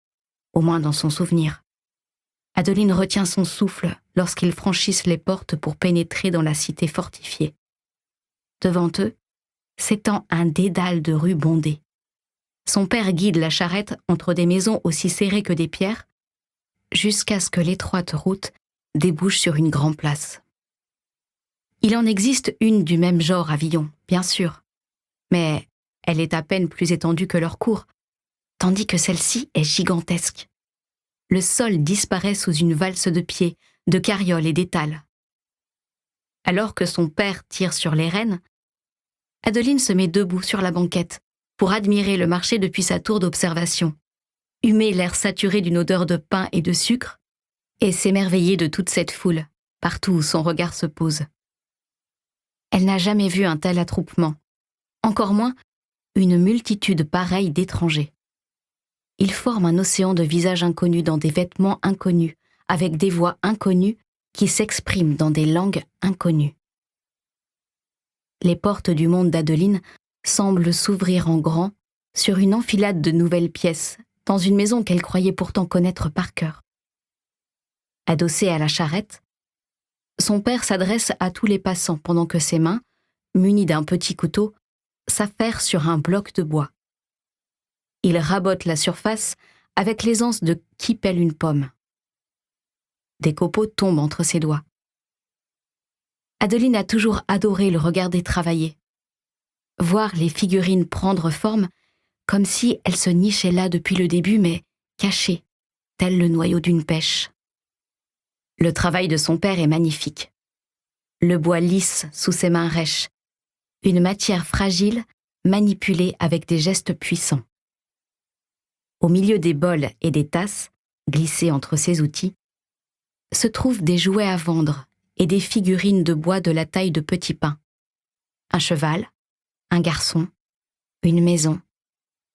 au moins dans son souvenir. Adeline retient son souffle lorsqu'ils franchissent les portes pour pénétrer dans la cité fortifiée. Devant eux, s'étend un dédale de rues bondées. Son père guide la charrette entre des maisons aussi serrées que des pierres, jusqu'à ce que l'étroite route débouche sur une grande place. Il en existe une du même genre à Villon, bien sûr, mais elle est à peine plus étendue que leur cour, tandis que celle-ci est gigantesque. Le sol disparaît sous une valse de pieds, de carrioles et d'étals. Alors que son père tire sur les rênes, Adeline se met debout sur la banquette pour admirer le marché depuis sa tour d'observation, humer l'air saturé d'une odeur de pain et de sucre, et s'émerveiller de toute cette foule, partout où son regard se pose. Elle n'a jamais vu un tel attroupement, encore moins une multitude pareille d'étrangers. Ils forment un océan de visages inconnus dans des vêtements inconnus, avec des voix inconnues qui s'expriment dans des langues inconnues. Les portes du monde d'Adeline semblent s'ouvrir en grand sur une enfilade de nouvelles pièces, dans une maison qu'elle croyait pourtant connaître par cœur. Adossée à la charrette, son père s'adresse à tous les passants pendant que ses mains, munies d'un petit couteau, s'affaire sur un bloc de bois. Il rabote la surface avec l'aisance de qui pèle une pomme. Des copeaux tombent entre ses doigts. Adeline a toujours adoré le regarder travailler. Voir les figurines prendre forme comme si elles se nichaient là depuis le début, mais cachées, tel le noyau d'une pêche. Le travail de son père est magnifique. Le bois lisse sous ses mains rêches, une matière fragile manipulée avec des gestes puissants. Au milieu des bols et des tasses, glissés entre ses outils, se trouvent des jouets à vendre et des figurines de bois de la taille de petits pains. Un cheval, un garçon, une maison,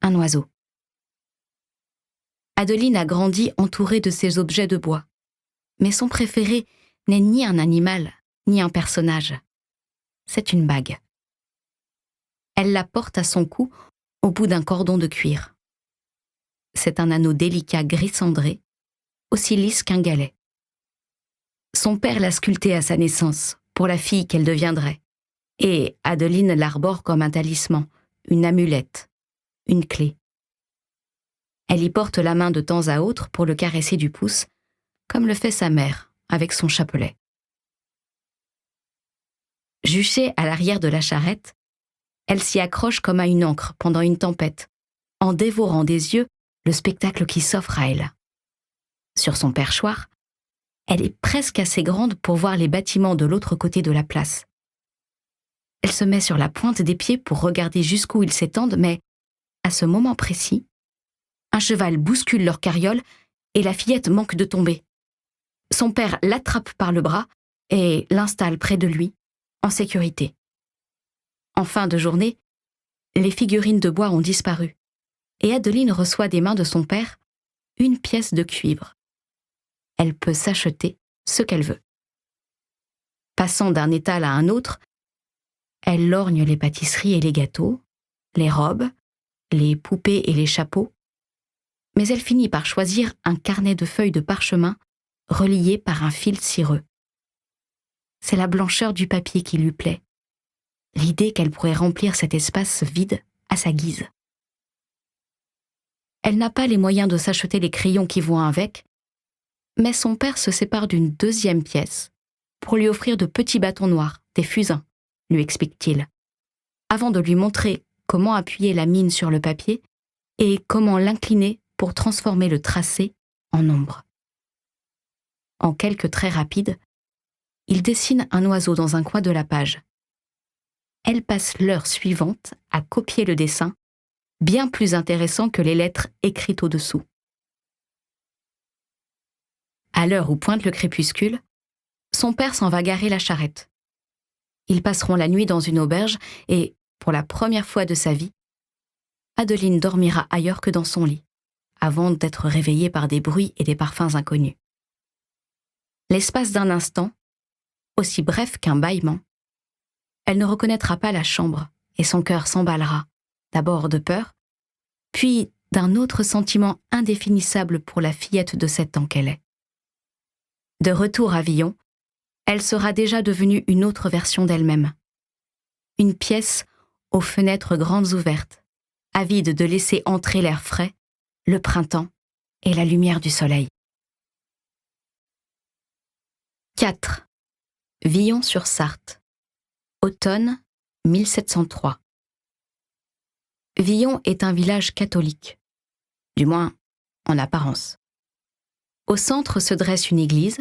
un oiseau. Adeline a grandi entourée de ces objets de bois, mais son préféré n'est ni un animal, ni un personnage. C'est une bague. Elle la porte à son cou au bout d'un cordon de cuir. C'est un anneau délicat gris cendré, aussi lisse qu'un galet. Son père l'a sculpté à sa naissance, pour la fille qu'elle deviendrait. Et Adeline l'arbore comme un talisman, une amulette, une clé. Elle y porte la main de temps à autre pour le caresser du pouce, comme le fait sa mère avec son chapelet. Juchée à l'arrière de la charrette, elle s'y accroche comme à une ancre pendant une tempête, en dévorant des yeux le spectacle qui s'offre à elle. Sur son perchoir, elle est presque assez grande pour voir les bâtiments de l'autre côté de la place. Elle se met sur la pointe des pieds pour regarder jusqu'où ils s'étendent, mais, à ce moment précis, un cheval bouscule leur carriole et la fillette manque de tomber. Son père l'attrape par le bras et l'installe près de lui, en sécurité. En fin de journée, les figurines de bois ont disparu et Adeline reçoit des mains de son père une pièce de cuivre. Elle peut s'acheter ce qu'elle veut. Passant d'un étal à un autre, elle lorgne les pâtisseries et les gâteaux, les robes, les poupées et les chapeaux, mais elle finit par choisir un carnet de feuilles de parchemin relié par un fil cireux. C'est la blancheur du papier qui lui plaît, l'idée qu'elle pourrait remplir cet espace vide à sa guise. Elle n'a pas les moyens de s'acheter les crayons qui vont avec, mais son père se sépare d'une deuxième pièce pour lui offrir de petits bâtons noirs, des fusains, lui explique-t-il, avant de lui montrer comment appuyer la mine sur le papier et comment l'incliner pour transformer le tracé en ombre. En quelques traits rapides, il dessine un oiseau dans un coin de la page. Elle passe l'heure suivante à copier le dessin, bien plus intéressant que les lettres écrites au-dessous. À l'heure où pointe le crépuscule, son père s'en va garer la charrette. Ils passeront la nuit dans une auberge et, pour la première fois de sa vie, Adeline dormira ailleurs que dans son lit, avant d'être réveillée par des bruits et des parfums inconnus. L'espace d'un instant, aussi bref qu'un bâillement, elle ne reconnaîtra pas la chambre et son cœur s'emballera, d'abord de peur, puis d'un autre sentiment indéfinissable pour la fillette de 7 ans qu'elle est. De retour à Villon, elle sera déjà devenue une autre version d'elle-même. Une pièce aux fenêtres grandes ouvertes, avide de laisser entrer l'air frais, le printemps et la lumière du soleil. 4. Villon-sur-Sarthe. Automne 1703. Villon est un village catholique, du moins en apparence. Au centre se dresse une église,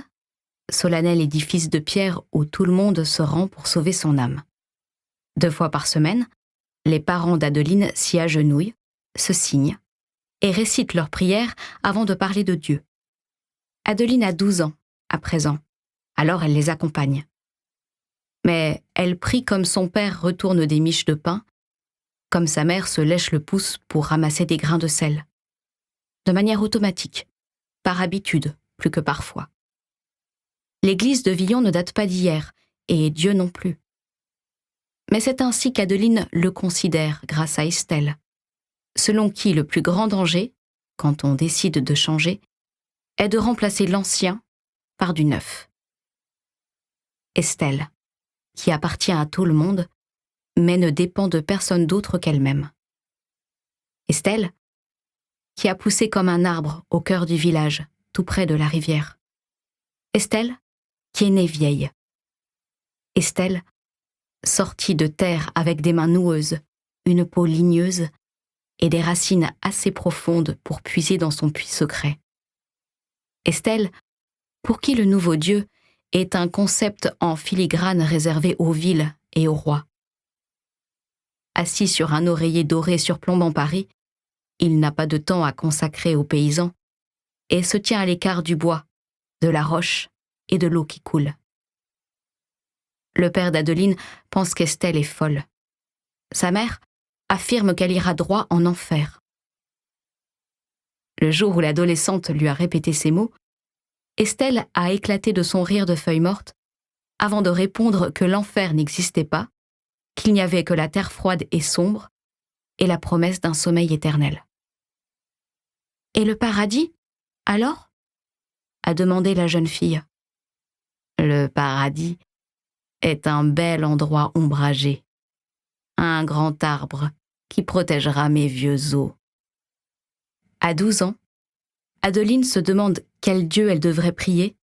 solennel édifice de pierre où tout le monde se rend pour sauver son âme. 2 fois par semaine, les parents d'Adeline s'y agenouillent, se signent et récitent leurs prières avant de parler de Dieu. Adeline a 12 ans à présent, alors elle les accompagne. Mais elle prie comme son père retourne des miches de pain, comme sa mère se lèche le pouce pour ramasser des grains de sel. De manière automatique, par habitude, plus que parfois. L'église de Villon ne date pas d'hier, et Dieu non plus. Mais c'est ainsi qu'Adeline le considère grâce à Estelle, selon qui le plus grand danger, quand on décide de changer, est de remplacer l'ancien par du neuf. Estelle, qui appartient à tout le monde, mais ne dépend de personne d'autre qu'elle-même. Estelle, qui a poussé comme un arbre au cœur du village, tout près de la rivière. Estelle, qui est née vieille. Estelle, sortie de terre avec des mains noueuses, une peau ligneuse et des racines assez profondes pour puiser dans son puits secret. Estelle, pour qui le nouveau Dieu est un concept en filigrane réservé aux villes et aux rois. Assis sur un oreiller doré surplombant Paris, il n'a pas de temps à consacrer aux paysans et se tient à l'écart du bois, de la roche et de l'eau qui coule. Le père d'Adeline pense qu'Estelle est folle. Sa mère affirme qu'elle ira droit en enfer. Le jour où l'adolescente lui a répété ces mots, Estelle a éclaté de son rire de feuille morte avant de répondre que l'enfer n'existait pas, qu'il n'y avait que la terre froide et sombre et la promesse d'un sommeil éternel. « Et le paradis, alors ?» a demandé la jeune fille. « Le paradis est un bel endroit ombragé, un grand arbre qui protégera mes vieux os. » À 12 ans, Adeline se demande quel Dieu elle devrait prier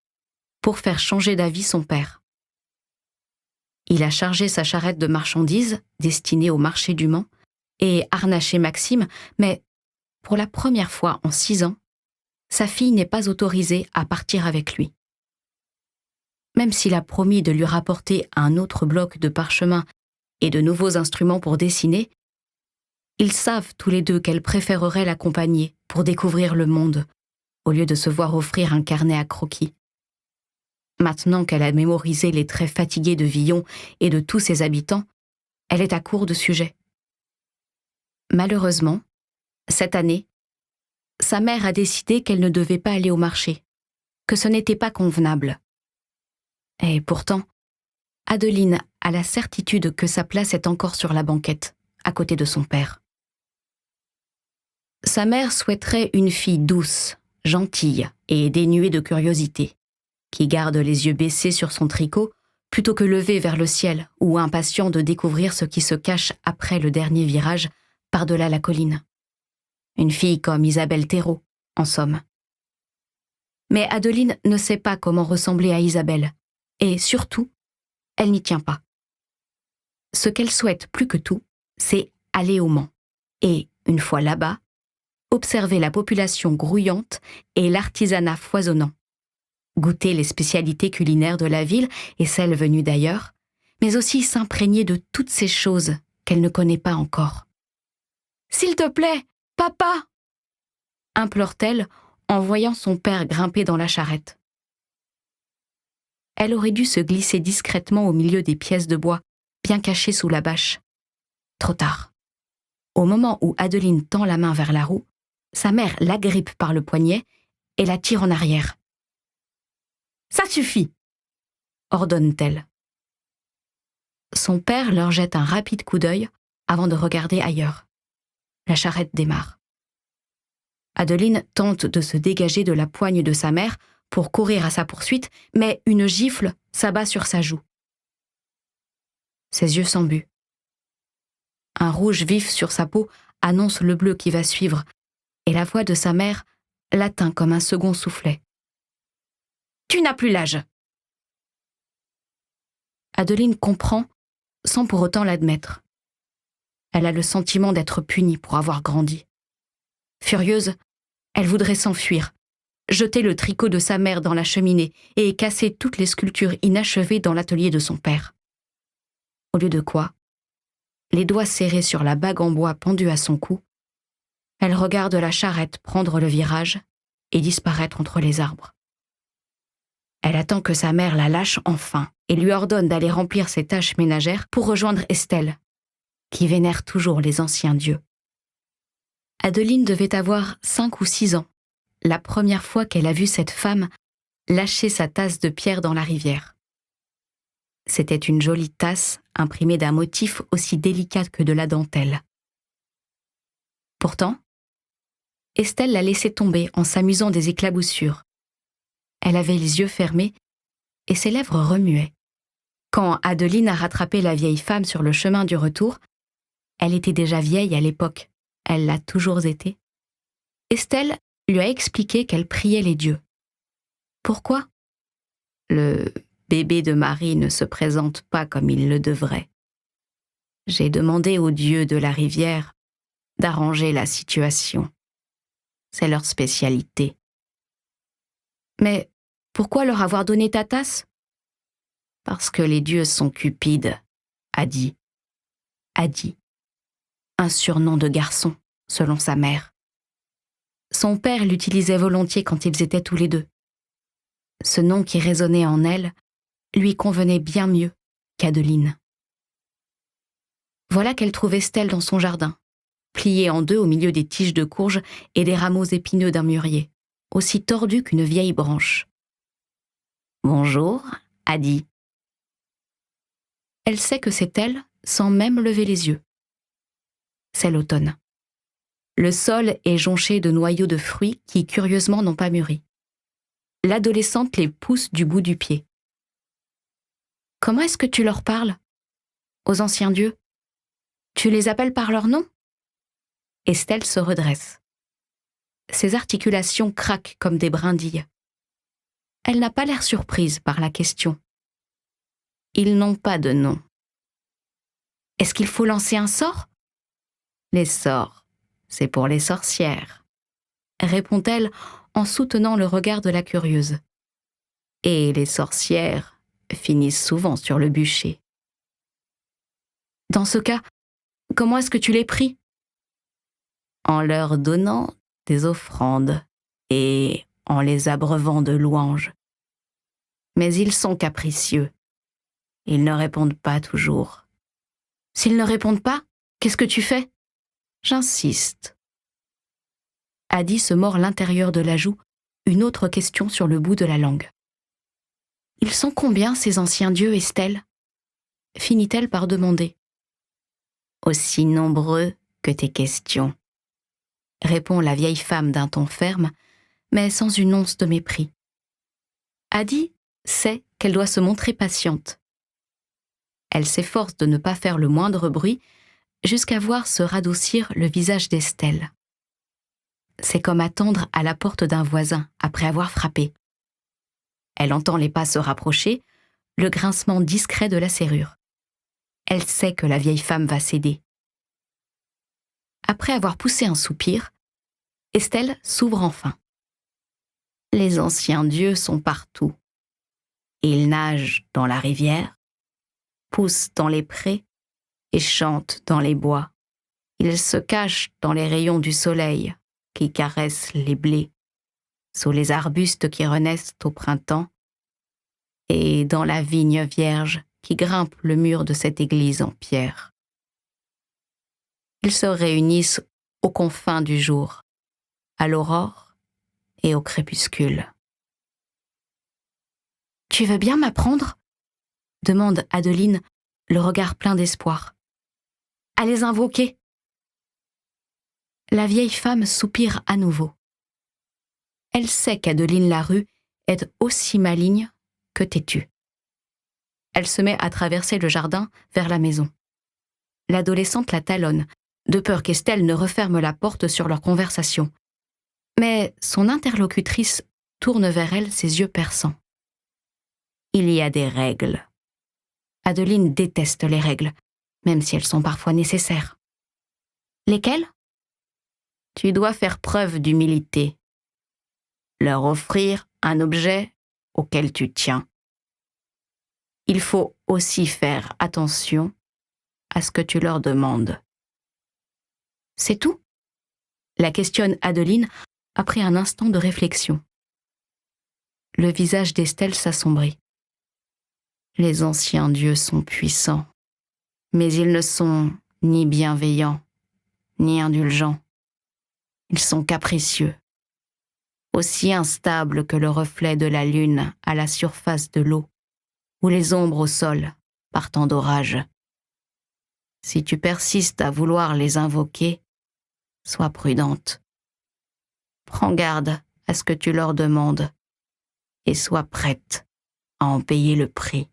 pour faire changer d'avis son père. Il a chargé sa charrette de marchandises destinée au marché du Mans et harnaché Maxime, mais pour la première fois en 6 ans, sa fille n'est pas autorisée à partir avec lui. Même s'il a promis de lui rapporter un autre bloc de parchemin et de nouveaux instruments pour dessiner, ils savent tous les deux qu'elle préférerait l'accompagner pour découvrir le monde, au lieu de se voir offrir un carnet à croquis. Maintenant qu'elle a mémorisé les traits fatigués de Villon et de tous ses habitants, elle est à court de sujets. Malheureusement, cette année, sa mère a décidé qu'elle ne devait pas aller au marché, que ce n'était pas convenable. Et pourtant, Adeline a la certitude que sa place est encore sur la banquette, à côté de son père. Sa mère souhaiterait une fille douce, gentille et dénuée de curiosité, qui garde les yeux baissés sur son tricot plutôt que levés vers le ciel ou impatient de découvrir ce qui se cache après le dernier virage par-delà la colline. Une fille comme Isabelle Thérault, en somme. Mais Adeline ne sait pas comment ressembler à Isabelle, et surtout, elle n'y tient pas. Ce qu'elle souhaite plus que tout, c'est aller au Mans, et, une fois là-bas, observer la population grouillante et l'artisanat foisonnant, goûter les spécialités culinaires de la ville et celles venues d'ailleurs, mais aussi s'imprégner de toutes ces choses qu'elle ne connaît pas encore. « S'il te plaît, papa !» implore-t-elle en voyant son père grimper dans la charrette. Elle aurait dû se glisser discrètement au milieu des pièces de bois, bien cachées sous la bâche. Trop tard. Au moment où Adeline tend la main vers la roue, sa mère l'agrippe par le poignet et la tire en arrière. « Ça suffit !» ordonne-t-elle. Son père leur jette un rapide coup d'œil avant de regarder ailleurs. La charrette démarre. Adeline tente de se dégager de la poigne de sa mère pour courir à sa poursuite, mais une gifle s'abat sur sa joue. Ses yeux s'embuent. Un rouge vif sur sa peau annonce le bleu qui va suivre, et la voix de sa mère l'atteint comme un second soufflet. « Tu n'as plus l'âge !» Adeline comprend sans pour autant l'admettre. Elle a le sentiment d'être punie pour avoir grandi. Furieuse, elle voudrait s'enfuir, jeter le tricot de sa mère dans la cheminée et casser toutes les sculptures inachevées dans l'atelier de son père. Au lieu de quoi, les doigts serrés sur la bague en bois pendue à son cou, elle regarde la charrette prendre le virage et disparaître entre les arbres. Elle attend que sa mère la lâche enfin et lui ordonne d'aller remplir ses tâches ménagères pour rejoindre Estelle, qui vénère toujours les anciens dieux. Adeline devait avoir 5 ou 6 ans, la première fois qu'elle a vu cette femme lâcher sa tasse de pierre dans la rivière. C'était une jolie tasse imprimée d'un motif aussi délicat que de la dentelle. Pourtant, Estelle l'a laissé tomber en s'amusant des éclaboussures. Elle avait les yeux fermés et ses lèvres remuaient. Quand Adeline a rattrapé la vieille femme sur le chemin du retour, elle était déjà vieille à l'époque, elle l'a toujours été. Estelle lui a expliqué qu'elle priait les dieux. Pourquoi ? Le bébé de Marie ne se présente pas comme il le devrait. J'ai demandé aux dieux de la rivière d'arranger la situation. C'est leur spécialité. Mais pourquoi leur avoir donné ta tasse ? Parce que les dieux sont cupides, a dit. Adi, un surnom de garçon, selon sa mère. Son père l'utilisait volontiers quand ils étaient tous les deux. Ce nom qui résonnait en elle lui convenait bien mieux qu'Adeline. Voilà qu'elle trouve Estelle dans son jardin, pliée en deux au milieu des tiges de courge et des rameaux épineux d'un mûrier, aussi tordu qu'une vieille branche. « Bonjour, Adi. » Elle sait que c'est elle sans même lever les yeux. C'est l'automne. Le sol est jonché de noyaux de fruits qui, curieusement, n'ont pas mûri. L'adolescente les pousse du bout du pied. « Comment est-ce que tu leur parles ? Aux anciens dieux ? Tu les appelles par leur nom ?» Estelle se redresse. Ses articulations craquent comme des brindilles. Elle n'a pas l'air surprise par la question. Ils n'ont pas de nom. Est-ce qu'il faut lancer un sort ? Les sorts, c'est pour les sorcières, répond-elle en soutenant le regard de la curieuse. Et les sorcières finissent souvent sur le bûcher. Dans ce cas, comment est-ce que tu les pries ? En leur donnant des offrandes et en les abreuvant de louanges. Mais ils sont capricieux. Ils ne répondent pas toujours. S'ils ne répondent pas, qu'est-ce que tu fais ? J'insiste. Adi se mord l'intérieur de la joue, une autre question sur le bout de la langue. Ils sont combien, ces anciens dieux, Estelle ? Finit-elle par demander. Aussi nombreux que tes questions, répond la vieille femme d'un ton ferme, mais sans une once de mépris. Adi sait qu'elle doit se montrer patiente. Elle s'efforce de ne pas faire le moindre bruit, jusqu'à voir se radoucir le visage d'Estelle. C'est comme attendre à la porte d'un voisin après avoir frappé. Elle entend les pas se rapprocher, le grincement discret de la serrure. Elle sait que la vieille femme va céder. Après avoir poussé un soupir, Estelle s'ouvre enfin. Les anciens dieux sont partout. Ils nagent dans la rivière, poussent dans les prés et chantent dans les bois. Ils se cachent dans les rayons du soleil qui caressent les blés, sous les arbustes qui renaissent au printemps et dans la vigne vierge qui grimpe le mur de cette église en pierre. Ils se réunissent aux confins du jour, à l'aurore et au crépuscule. « Tu veux bien m'apprendre ?» demande Adeline, le regard plein d'espoir. « À les invoquer !» La vieille femme soupire à nouveau. Elle sait qu'Adeline Larue est aussi maligne que têtue. Elle se met à traverser le jardin vers la maison. L'adolescente la talonne, de peur qu'Estelle ne referme la porte sur leur conversation. Mais son interlocutrice tourne vers elle ses yeux perçants. Il y a des règles. Adeline déteste les règles, même si elles sont parfois nécessaires. Lesquelles ? Tu dois faire preuve d'humilité. Leur offrir un objet auquel tu tiens. Il faut aussi faire attention à ce que tu leur demandes. C'est tout ? La questionne Adeline après un instant de réflexion. Le visage d'Estelle s'assombrit. Les anciens dieux sont puissants, mais ils ne sont ni bienveillants, ni indulgents. Ils sont capricieux, aussi instables que le reflet de la lune à la surface de l'eau, ou les ombres au sol, par temps d'orage. Si tu persistes à vouloir les invoquer, sois prudente. Prends garde à ce que tu leur demandes et sois prête à en payer le prix.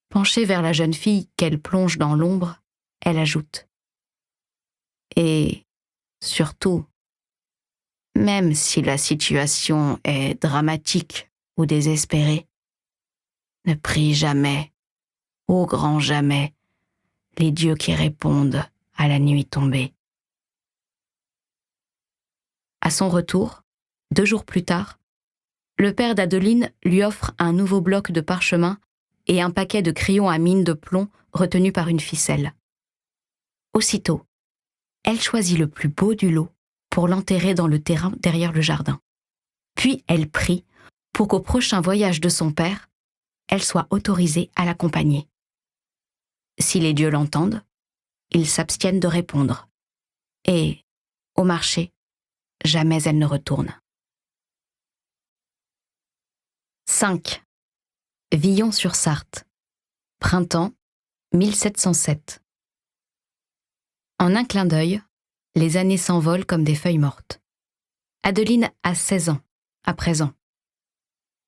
Penchée vers la jeune fille qu'elle plonge dans l'ombre, elle ajoute « Et surtout, même si la situation est dramatique ou désespérée, ne prie jamais, au grand jamais, les dieux qui répondent à la nuit tombée. » À son retour, 2 jours plus tard, le père d'Adeline lui offre un nouveau bloc de parchemin et un paquet de crayons à mine de plomb retenus par une ficelle. Aussitôt, elle choisit le plus beau du lot pour l'enterrer dans le terrain derrière le jardin. Puis elle prie pour qu'au prochain voyage de son père, elle soit autorisée à l'accompagner. Si les dieux l'entendent, ils s'abstiennent de répondre. Et, au marché, jamais elle ne retourne. 5. Villon-sur-Sarthe. Printemps 1707. En un clin d'œil, les années s'envolent comme des feuilles mortes. Adeline a 16 ans, à présent.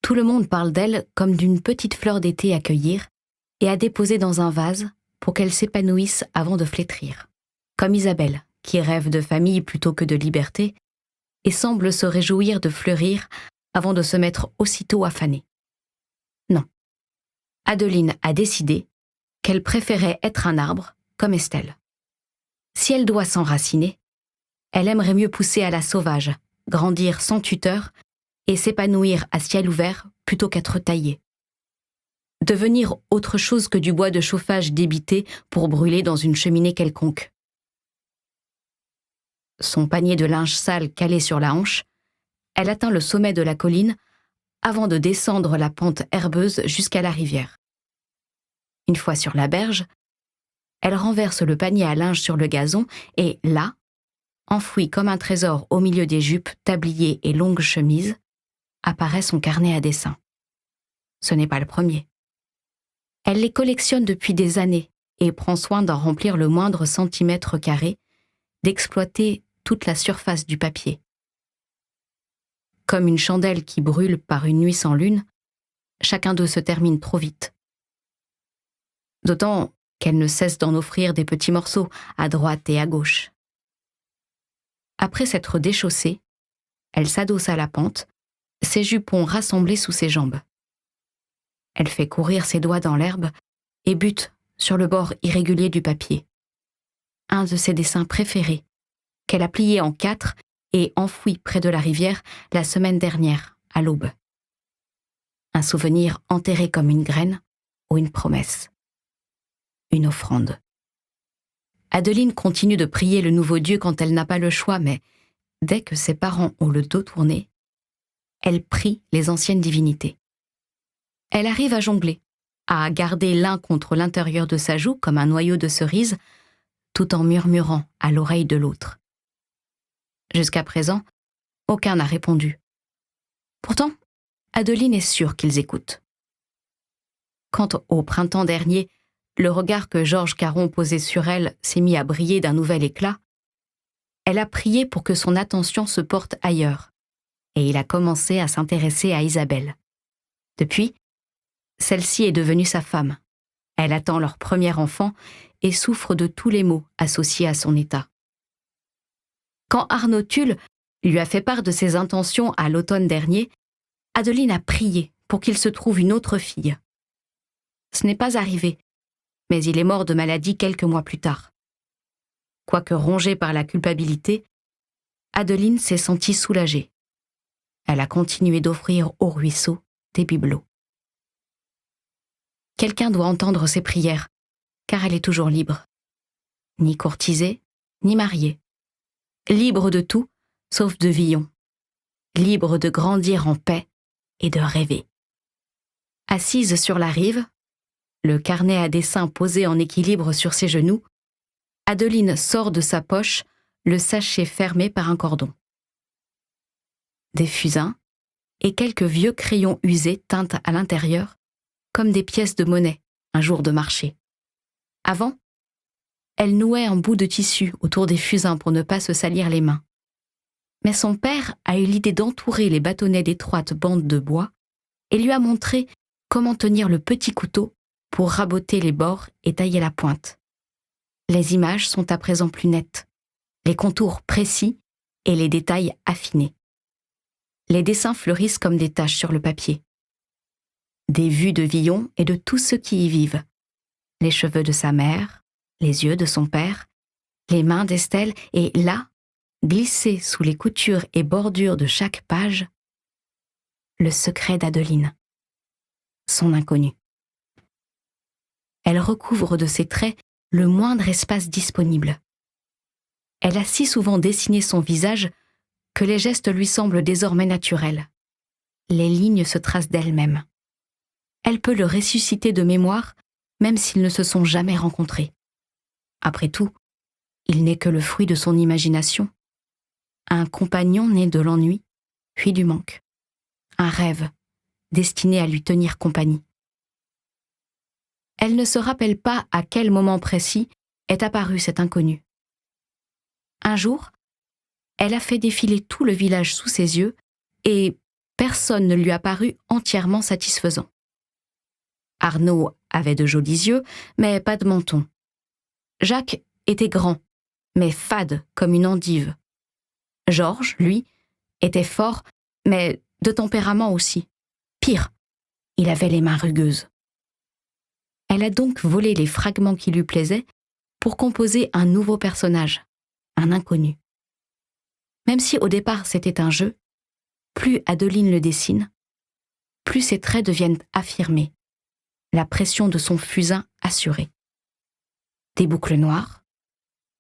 Tout le monde parle d'elle comme d'une petite fleur d'été à cueillir et à déposer dans un vase pour qu'elle s'épanouisse avant de flétrir. Comme Isabelle, qui rêve de famille plutôt que de liberté et semble se réjouir de fleurir avant de se mettre aussitôt à faner. Non. Adeline a décidé qu'elle préférait être un arbre comme Estelle. Si elle doit s'enraciner, elle aimerait mieux pousser à la sauvage, grandir sans tuteur et s'épanouir à ciel ouvert plutôt qu'être taillée. Devenir autre chose que du bois de chauffage débité pour brûler dans une cheminée quelconque. Son panier de linge sale calé sur la hanche, elle atteint le sommet de la colline avant de descendre la pente herbeuse jusqu'à la rivière. Une fois sur la berge, elle renverse le panier à linge sur le gazon et là, enfoui comme un trésor au milieu des jupes, tabliers et longues chemises, apparaît son carnet à dessin. Ce n'est pas le premier. Elle les collectionne depuis des années et prend soin d'en remplir le moindre centimètre carré, d'exploiter toute la surface du papier. Comme une chandelle qui brûle par une nuit sans lune, chacun d'eux se termine trop vite. D'autant qu'elle ne cesse d'en offrir des petits morceaux à droite et à gauche. Après s'être déchaussée, elle s'adosse à la pente, ses jupons rassemblés sous ses jambes. Elle fait courir ses doigts dans l'herbe et bute sur le bord irrégulier du papier. Un de ses dessins préférés, qu'elle a plié en 4 et enfoui près de la rivière la semaine dernière, à l'aube. Un souvenir enterré comme une graine ou une promesse. Une offrande. Adeline continue de prier le nouveau Dieu quand elle n'a pas le choix, mais dès que ses parents ont le dos tourné, elle prie les anciennes divinités. Elle arrive à jongler, à garder l'un contre l'intérieur de sa joue comme un noyau de cerise, tout en murmurant à l'oreille de l'autre. Jusqu'à présent, aucun n'a répondu. Pourtant, Adeline est sûre qu'ils écoutent. Quand, au printemps dernier, le regard que Georges Caron posait sur elle s'est mis à briller d'un nouvel éclat, elle a prié pour que son attention se porte ailleurs, et il a commencé à s'intéresser à Isabelle. Depuis, celle-ci est devenue sa femme. Elle attend leur premier enfant et souffre de tous les maux associés à son état. Quand Arnaud Tulle lui a fait part de ses intentions à l'automne dernier, Adeline a prié pour qu'il se trouve une autre fille. Ce n'est pas arrivé, mais il est mort de maladie quelques mois plus tard. Quoique rongée par la culpabilité, Adeline s'est sentie soulagée. Elle a continué d'offrir au ruisseau des bibelots. Quelqu'un doit entendre ses prières, car elle est toujours libre. Ni courtisée, ni mariée. Libre de tout, sauf de Villon. Libre de grandir en paix et de rêver. Assise sur la rive, le carnet à dessin posé en équilibre sur ses genoux, Adeline sort de sa poche le sachet fermé par un cordon. Des fusains et quelques vieux crayons usés teintent à l'intérieur comme des pièces de monnaie un jour de marché. Avant, elle nouait un bout de tissu autour des fusains pour ne pas se salir les mains. Mais son père a eu l'idée d'entourer les bâtonnets d'étroites bandes de bois et lui a montré comment tenir le petit couteau pour raboter les bords et tailler la pointe. Les images sont à présent plus nettes, les contours précis et les détails affinés. Les dessins fleurissent comme des taches sur le papier. Des vues de Villon et de tous ceux qui y vivent. Les cheveux de sa mère, les yeux de son père, les mains d'Estelle et là, glissé sous les coutures et bordures de chaque page, le secret d'Adeline, son inconnu. Elle recouvre de ses traits le moindre espace disponible. Elle a si souvent dessiné son visage que les gestes lui semblent désormais naturels. Les lignes se tracent d'elles-mêmes. Elle peut le ressusciter de mémoire, même s'ils ne se sont jamais rencontrés. Après tout, il n'est que le fruit de son imagination. Un compagnon né de l'ennui, puis du manque. Un rêve, destiné à lui tenir compagnie. Elle ne se rappelle pas à quel moment précis est apparu cet inconnu. Un jour, elle a fait défiler tout le village sous ses yeux et personne ne lui a paru entièrement satisfaisant. Arnaud avait de jolis yeux, mais pas de menton. Jacques était grand, mais fade comme une endive. Georges, lui, était fort, mais de tempérament aussi. Pire, il avait les mains rugueuses. Elle a donc volé les fragments qui lui plaisaient pour composer un nouveau personnage, un inconnu. Même si au départ c'était un jeu, plus Adeline le dessine, plus ses traits deviennent affirmés, la pression de son fusain assurée. Des boucles noires,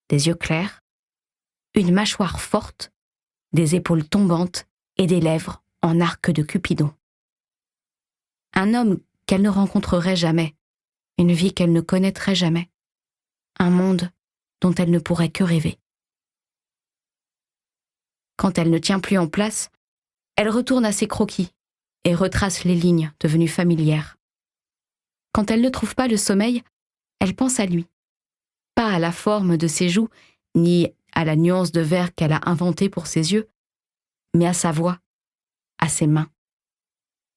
des yeux clairs, une mâchoire forte, des épaules tombantes et des lèvres en arc de Cupidon. Un homme qu'elle ne rencontrerait jamais, une vie qu'elle ne connaîtrait jamais, un monde dont elle ne pourrait que rêver. Quand elle ne tient plus en place, elle retourne à ses croquis et retrace les lignes devenues familières. Quand elle ne trouve pas le sommeil, elle pense à lui. Pas à la forme de ses joues, ni à la nuance de vert qu'elle a inventée pour ses yeux, mais à sa voix, à ses mains.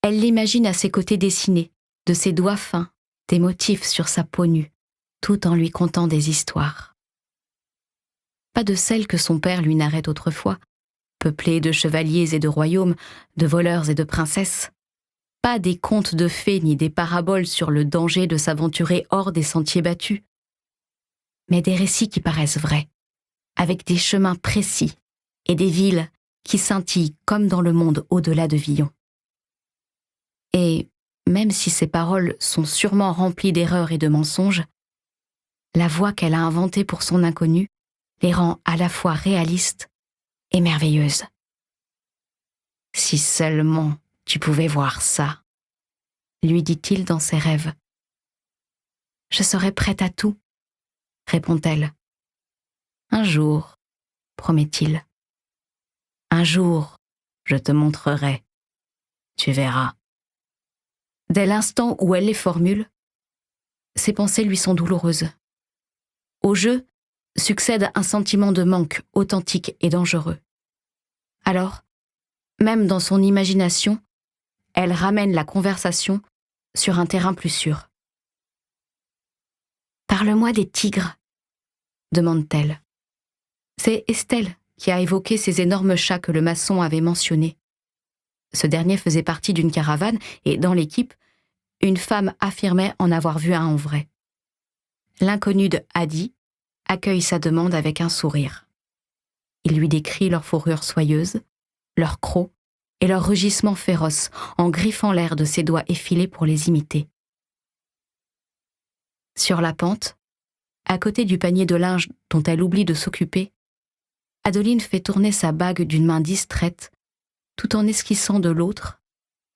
Elle l'imagine à ses côtés dessinés, de ses doigts fins, des motifs sur sa peau nue, tout en lui contant des histoires. Pas de celles que son père lui narrait autrefois, peuplées de chevaliers et de royaumes, de voleurs et de princesses. Pas des contes de fées ni des paraboles sur le danger de s'aventurer hors des sentiers battus, mais des récits qui paraissent vrais, avec des chemins précis et des villes qui scintillent comme dans le monde au-delà de Villon. Et même si ces paroles sont sûrement remplies d'erreurs et de mensonges, la voix qu'elle a inventée pour son inconnu les rend à la fois réalistes et merveilleuses. Si seulement tu pouvais voir ça, lui dit-il dans ses rêves. Je serais prête à tout, répond-elle. Un jour, promet-il. Un jour, je te montrerai. Tu verras. Dès l'instant où elle les formule, ses pensées lui sont douloureuses. Au jeu succède un sentiment de manque authentique et dangereux. Alors, même dans son imagination, elle ramène la conversation sur un terrain plus sûr. « Parle-moi des tigres », demande-t-elle. C'est Estelle qui a évoqué ces énormes chats que le maçon avait mentionnés. Ce dernier faisait partie d'une caravane et, dans l'équipe, une femme affirmait en avoir vu un en vrai. L'inconnu de Hadi accueille sa demande avec un sourire. Il lui décrit leur fourrure soyeuse, leurs crocs et leurs rugissements féroces en griffant l'air de ses doigts effilés pour les imiter. Sur la pente, à côté du panier de linge dont elle oublie de s'occuper, Adeline fait tourner sa bague d'une main distraite, tout en esquissant de l'autre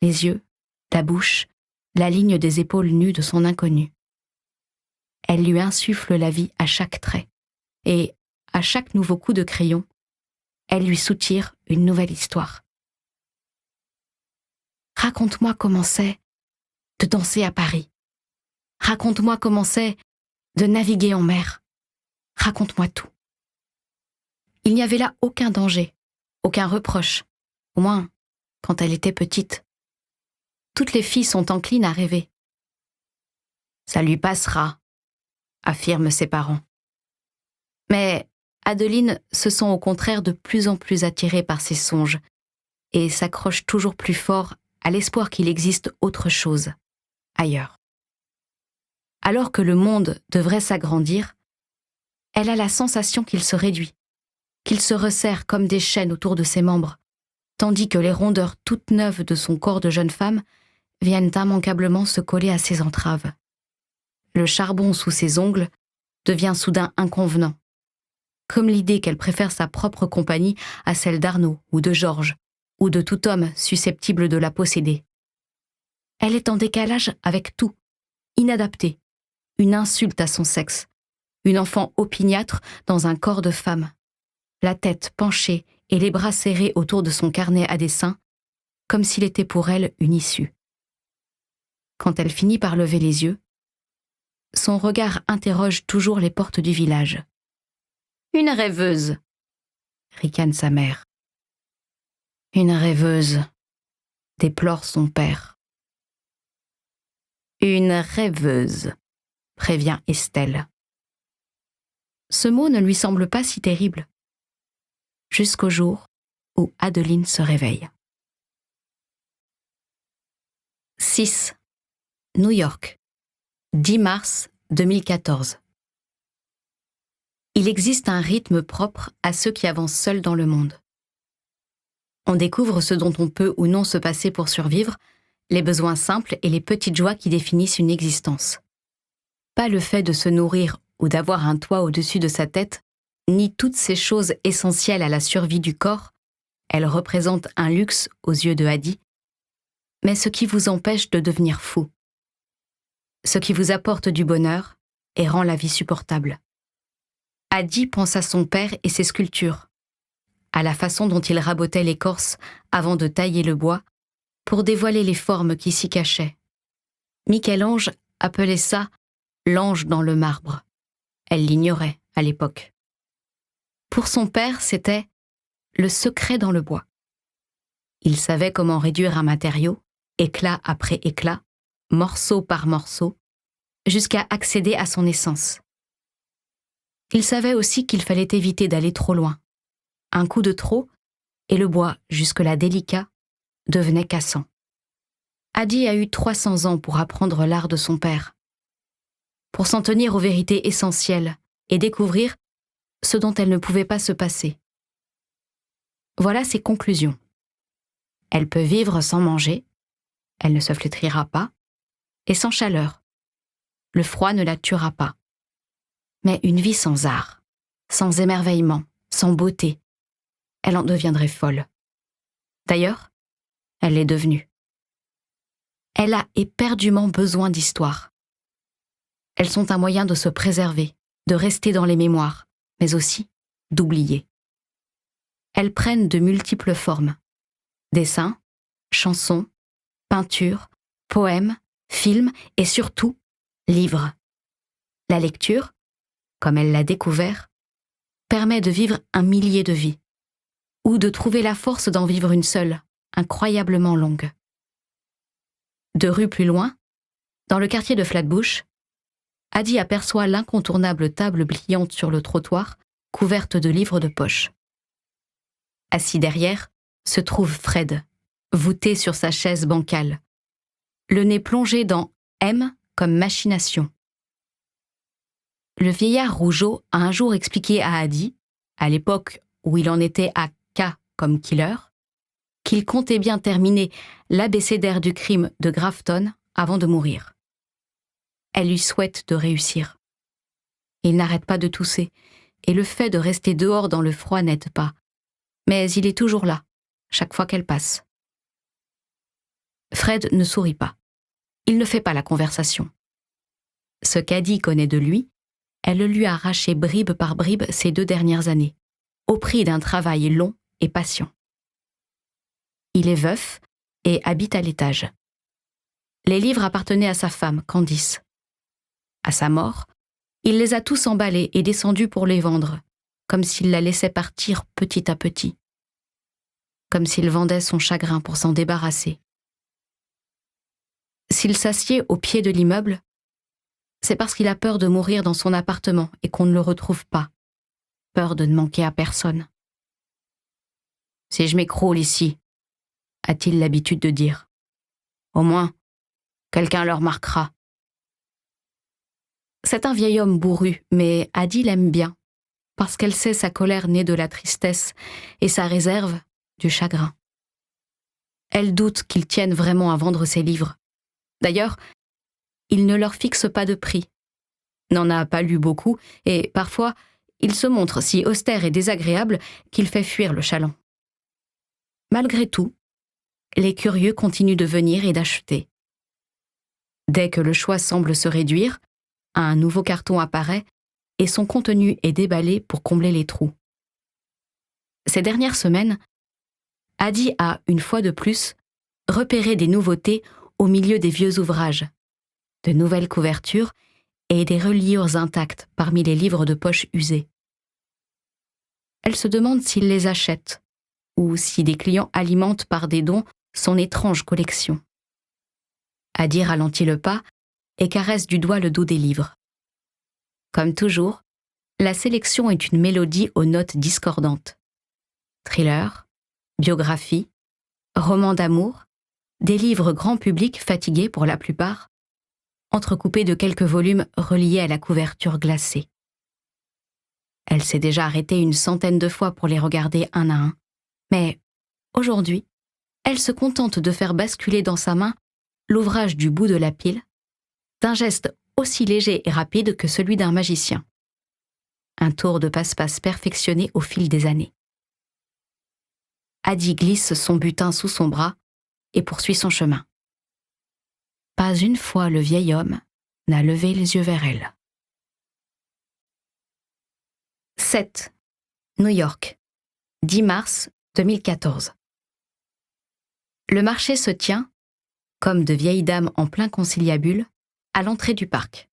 les yeux, la bouche, la ligne des épaules nues de son inconnu. Elle lui insuffle la vie à chaque trait, et, à chaque nouveau coup de crayon, elle lui soutire une nouvelle histoire. Raconte-moi comment c'est de danser à Paris. Raconte-moi comment c'est de naviguer en mer. Raconte-moi tout. Il n'y avait là aucun danger, aucun reproche, au moins quand elle était petite. Toutes les filles sont enclines à rêver. Ça lui passera, affirment ses parents. Mais Adeline se sent au contraire de plus en plus attirée par ses songes et s'accroche toujours plus fort à l'espoir qu'il existe autre chose, ailleurs. Alors que le monde devrait s'agrandir, elle a la sensation qu'il se réduit, qu'il se resserre comme des chaînes autour de ses membres, tandis que les rondeurs toutes neuves de son corps de jeune femme viennent immanquablement se coller à ses entraves. Le charbon sous ses ongles devient soudain inconvenant, comme l'idée qu'elle préfère sa propre compagnie à celle d'Arnaud ou de Georges, ou de tout homme susceptible de la posséder. Elle est en décalage avec tout, inadaptée, une insulte à son sexe, une enfant opiniâtre dans un corps de femme, la tête penchée et les bras serrés autour de son carnet à dessin, comme s'il était pour elle une issue. Quand elle finit par lever les yeux, son regard interroge toujours les portes du village. « Une rêveuse !» ricane sa mère. « Une rêveuse !» déplore son père. « Une rêveuse !» prévient Estelle. Ce mot ne lui semble pas si terrible, jusqu'au jour où Adeline se réveille. 6. New York, 10 mars 2014. Il existe un rythme propre à ceux qui avancent seuls dans le monde. On découvre ce dont on peut ou non se passer pour survivre, les besoins simples et les petites joies qui définissent une existence. Pas le fait de se nourrir ou d'avoir un toit au-dessus de sa tête, ni toutes ces choses essentielles à la survie du corps, elles représentent un luxe aux yeux de Hadi, mais ce qui vous empêche de devenir fou. Ce qui vous apporte du bonheur et rend la vie supportable. Hadi pense à son père et ses sculptures, à la façon dont il rabotait l'écorce avant de tailler le bois pour dévoiler les formes qui s'y cachaient. Michel-Ange appelait ça « l'ange dans le marbre ». Elle l'ignorait à l'époque. Pour son père, c'était le secret dans le bois. Il savait comment réduire un matériau, éclat après éclat, morceau par morceau, jusqu'à accéder à son essence. Il savait aussi qu'il fallait éviter d'aller trop loin. Un coup de trop, et le bois, jusque-là délicat, devenait cassant. Hadi a eu 300 ans pour apprendre l'art de son père, pour s'en tenir aux vérités essentielles et découvrir ce dont elle ne pouvait pas se passer. Voilà ses conclusions. Elle peut vivre sans manger, elle ne se flétrira pas, et sans chaleur. Le froid ne la tuera pas. Mais une vie sans art, sans émerveillement, sans beauté, elle en deviendrait folle. D'ailleurs, elle l'est devenue. Elle a éperdument besoin d'histoire. Elles sont un moyen de se préserver, de rester dans les mémoires, mais aussi d'oublier. Elles prennent de multiples formes. Dessins, chansons, peintures, poèmes, films et surtout, livres. La lecture, comme elle l'a découvert, permet de vivre 1 millier de vies, ou de trouver la force d'en vivre une seule, incroyablement longue. 2 rues plus loin, dans le quartier de Flatbush, Hadi aperçoit l'incontournable table pliante sur le trottoir, couverte de livres de poche. Assis derrière, se trouve Fred, voûté sur sa chaise bancale, le nez plongé dans M comme machination. Le vieillard rougeau a un jour expliqué à Hadi, à l'époque où il en était à K comme killer, qu'il comptait bien terminer l'abécédaire du crime de Grafton avant de mourir. Elle lui souhaite de réussir. Il n'arrête pas de tousser, et le fait de rester dehors dans le froid n'aide pas. Mais il est toujours là, chaque fois qu'elle passe. Fred ne sourit pas. Il ne fait pas la conversation. Ce qu'Hadi connaît de lui, elle le lui a arraché bribe par bribe ces 2 dernières années, au prix d'un travail long et patient. Il est veuf et habite à l'étage. Les livres appartenaient à sa femme, Candice. À sa mort, il les a tous emballés et descendus pour les vendre, comme s'il la laissait partir petit à petit. Comme s'il vendait son chagrin pour s'en débarrasser. S'il s'assied au pied de l'immeuble, c'est parce qu'il a peur de mourir dans son appartement et qu'on ne le retrouve pas. Peur de ne manquer à personne. « Si je m'écroule ici », a-t-il l'habitude de dire. « Au moins, quelqu'un le remarquera. » C'est un vieil homme bourru, mais Adi l'aime bien, parce qu'elle sait sa colère née de la tristesse et sa réserve du chagrin. Elle doute qu'il tienne vraiment à vendre ses livres. D'ailleurs, il ne leur fixe pas de prix, n'en a pas lu beaucoup et, parfois, il se montre si austère et désagréable qu'il fait fuir le chaland. Malgré tout, les curieux continuent de venir et d'acheter. Dès que le choix semble se réduire, un nouveau carton apparaît et son contenu est déballé pour combler les trous. Ces dernières semaines, Adi a, une fois de plus, repéré des nouveautés au milieu des vieux ouvrages, de nouvelles couvertures et des reliures intactes parmi les livres de poche usés. Elle se demande s'il les achète ou si des clients alimentent par des dons son étrange collection. Adi ralentit le pas et caresse du doigt le dos des livres. Comme toujours, la sélection est une mélodie aux notes discordantes. Thriller, biographie, romans d'amour, des livres grand public fatigués pour la plupart, entrecoupés de quelques volumes reliés à la couverture glacée. Elle s'est déjà arrêtée une centaine de fois pour les regarder un à un, mais aujourd'hui, elle se contente de faire basculer dans sa main l'ouvrage du bout de la pile, d'un geste aussi léger et rapide que celui d'un magicien. Un tour de passe-passe perfectionné au fil des années. Adi glisse son butin sous son bras et poursuit son chemin. Pas une fois le vieil homme n'a levé les yeux vers elle. 7. New York, 10 mars 2014. Le marché se tient, comme de vieilles dames en plein conciliabule, à l'entrée du parc.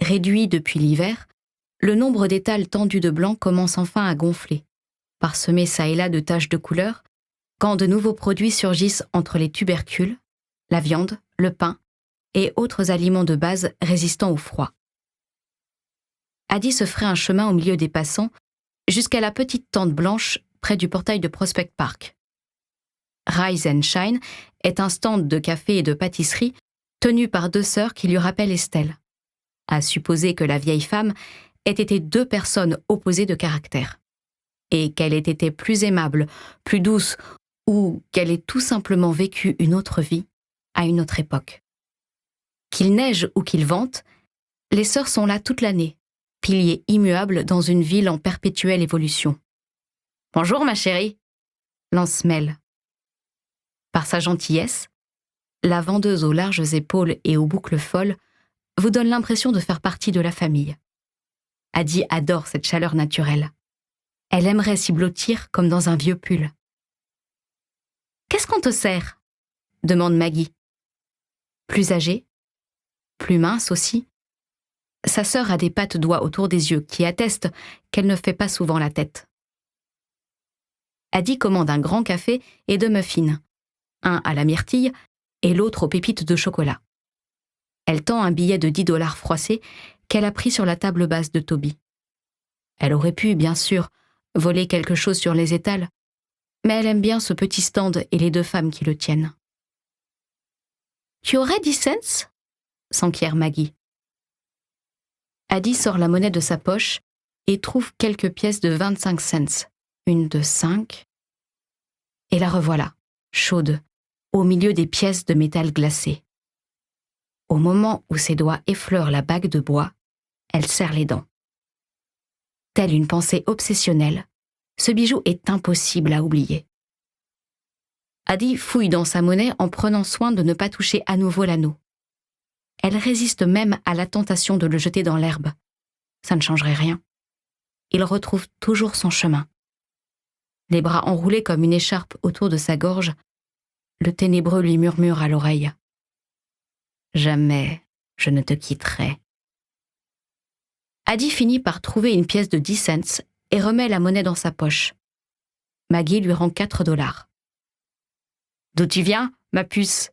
Réduit depuis l'hiver, le nombre d'étals tendus de blanc commence enfin à gonfler, parsemé çà et là de taches de couleur, quand de nouveaux produits surgissent entre les tubercules, la viande, le pain et autres aliments de base résistants au froid. Adi se ferait un chemin au milieu des passants jusqu'à la petite tente blanche près du portail de Prospect Park. Rise and Shine est un stand de café et de pâtisserie tenu par deux sœurs qui lui rappellent Estelle, à supposer que la vieille femme ait été deux personnes opposées de caractère, et qu'elle ait été plus aimable, plus douce, ou qu'elle ait tout simplement vécu une autre vie à une autre époque. Qu'il neige ou qu'il vente, les sœurs sont là toute l'année, piliers immuables dans une ville en perpétuelle évolution. « Bonjour ma chérie !» lance Mel. Par sa gentillesse, la vendeuse aux larges épaules et aux boucles folles vous donne l'impression de faire partie de la famille. Adi adore cette chaleur naturelle. Elle aimerait s'y blottir comme dans un vieux pull. « Qu'est-ce qu'on te sert ?» demande Maggie. Plus âgée, plus mince aussi, sa sœur a des pattes d'oie autour des yeux qui attestent qu'elle ne fait pas souvent la tête. Adi commande un grand café et deux muffins, un à la myrtille et l'autre aux pépites de chocolat. Elle tend un billet de $10 froissé qu'elle a pris sur la table basse de Toby. Elle aurait pu, bien sûr, voler quelque chose sur les étals, mais elle aime bien ce petit stand et les deux femmes qui le tiennent. « Tu aurais 10 cents ?» s'enquiert Maggie. Adi sort la monnaie de sa poche et trouve quelques pièces de 25 cents, une de 5, et la revoilà, chaude, au milieu des pièces de métal glacé. Au moment où ses doigts effleurent la bague de bois, elle serre les dents. Telle une pensée obsessionnelle, ce bijou est impossible à oublier. Adi fouille dans sa monnaie en prenant soin de ne pas toucher à nouveau l'anneau. Elle résiste même à la tentation de le jeter dans l'herbe. Ça ne changerait rien. Il retrouve toujours son chemin. Les bras enroulés comme une écharpe autour de sa gorge, le ténébreux lui murmure à l'oreille. « Jamais je ne te quitterai. » Adi finit par trouver une pièce de 10 cents et remet la monnaie dans sa poche. Maggie lui rend $4. « D'où tu viens, ma puce ?»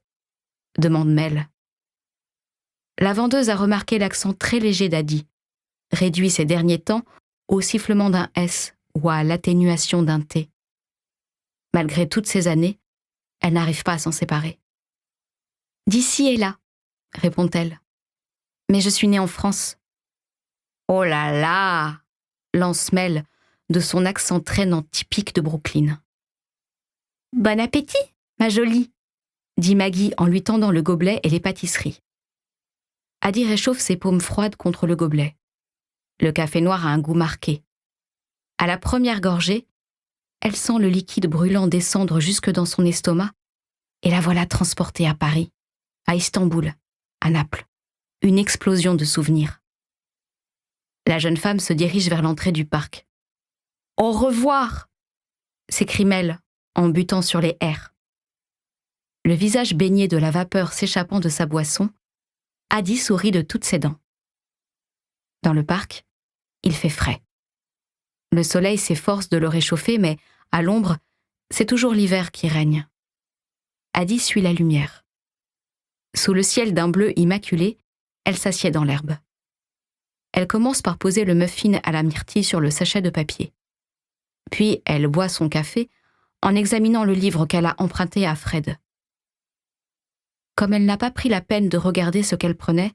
demande Mel. La vendeuse a remarqué l'accent très léger d'Adi, réduit ces derniers temps au sifflement d'un S ou à l'atténuation d'un T. Malgré toutes ces années, elle n'arrive pas à s'en séparer. « D'ici et là », répond-elle. « Mais je suis née en France. »« Oh là là !» lance Mel de son accent traînant typique de Brooklyn. « Bon appétit, ma jolie !» dit Maggie en lui tendant le gobelet et les pâtisseries. Adi réchauffe ses paumes froides contre le gobelet. Le café noir a un goût marqué. À la première gorgée, elle sent le liquide brûlant descendre jusque dans son estomac et la voilà transportée à Paris, à Istanbul, à Naples. Une explosion de souvenirs. La jeune femme se dirige vers l'entrée du parc. « Au revoir !» s'écrie Mel en butant sur les R. Le visage baigné de la vapeur s'échappant de sa boisson, Adi sourit de toutes ses dents. Dans le parc, il fait frais. Le soleil s'efforce de le réchauffer, mais à l'ombre, c'est toujours l'hiver qui règne. Adi suit la lumière. Sous le ciel d'un bleu immaculé, elle s'assied dans l'herbe. Elle commence par poser le muffin à la myrtille sur le sachet de papier. Puis elle boit son café en examinant le livre qu'elle a emprunté à Fred. Comme elle n'a pas pris la peine de regarder ce qu'elle prenait,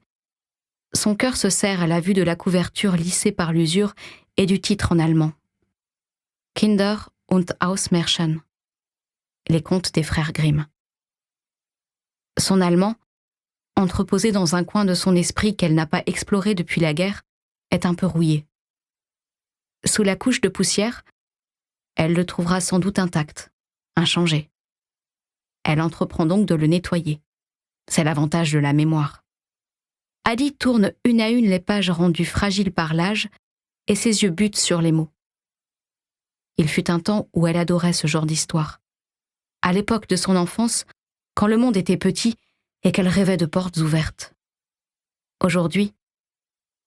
son cœur se serre à la vue de la couverture lissée par l'usure et du titre en allemand. Kinder und Hausmärchen, les contes des frères Grimm. Son allemand, entreposé dans un coin de son esprit qu'elle n'a pas exploré depuis la guerre, est un peu rouillé. Sous la couche de poussière, elle le trouvera sans doute intact, inchangé. Elle entreprend donc de le nettoyer. C'est l'avantage de la mémoire. Adi tourne une à une les pages rendues fragiles par l'âge et ses yeux butent sur les mots. Il fut un temps où elle adorait ce genre d'histoire. À l'époque de son enfance, quand le monde était petit et qu'elle rêvait de portes ouvertes. Aujourd'hui,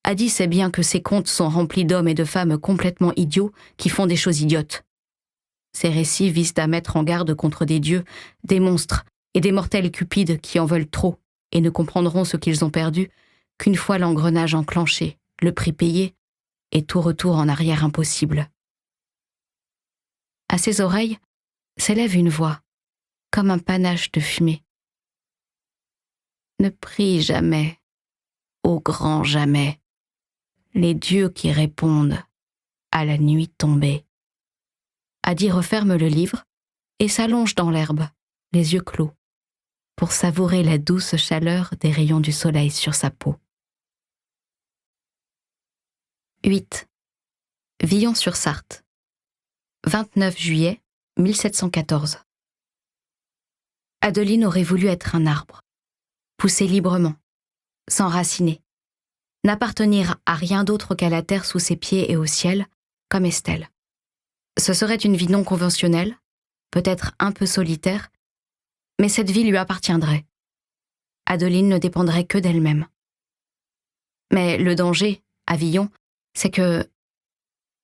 Adi sait bien que ses contes sont remplis d'hommes et de femmes complètement idiots qui font des choses idiotes. Ces récits visent à mettre en garde contre des dieux, des monstres et des mortels cupides qui en veulent trop et ne comprendront ce qu'ils ont perdu qu'une fois l'engrenage enclenché, le prix payé et tout retour en arrière impossible. À ses oreilles s'élève une voix, comme un panache de fumée. Ne prie jamais, au grand jamais, les dieux qui répondent à la nuit tombée. Adi referme le livre et s'allonge dans l'herbe, les yeux clos, pour savourer la douce chaleur des rayons du soleil sur sa peau. 8. Villon-sur-Sarthe, 29 juillet 1714. Adeline aurait voulu être un arbre, pousser librement, s'enraciner, n'appartenir à rien d'autre qu'à la terre sous ses pieds et au ciel, comme Estelle. Ce serait une vie non conventionnelle, peut-être un peu solitaire, mais cette vie lui appartiendrait. Adeline ne dépendrait que d'elle-même. Mais le danger, à Villon, c'est que,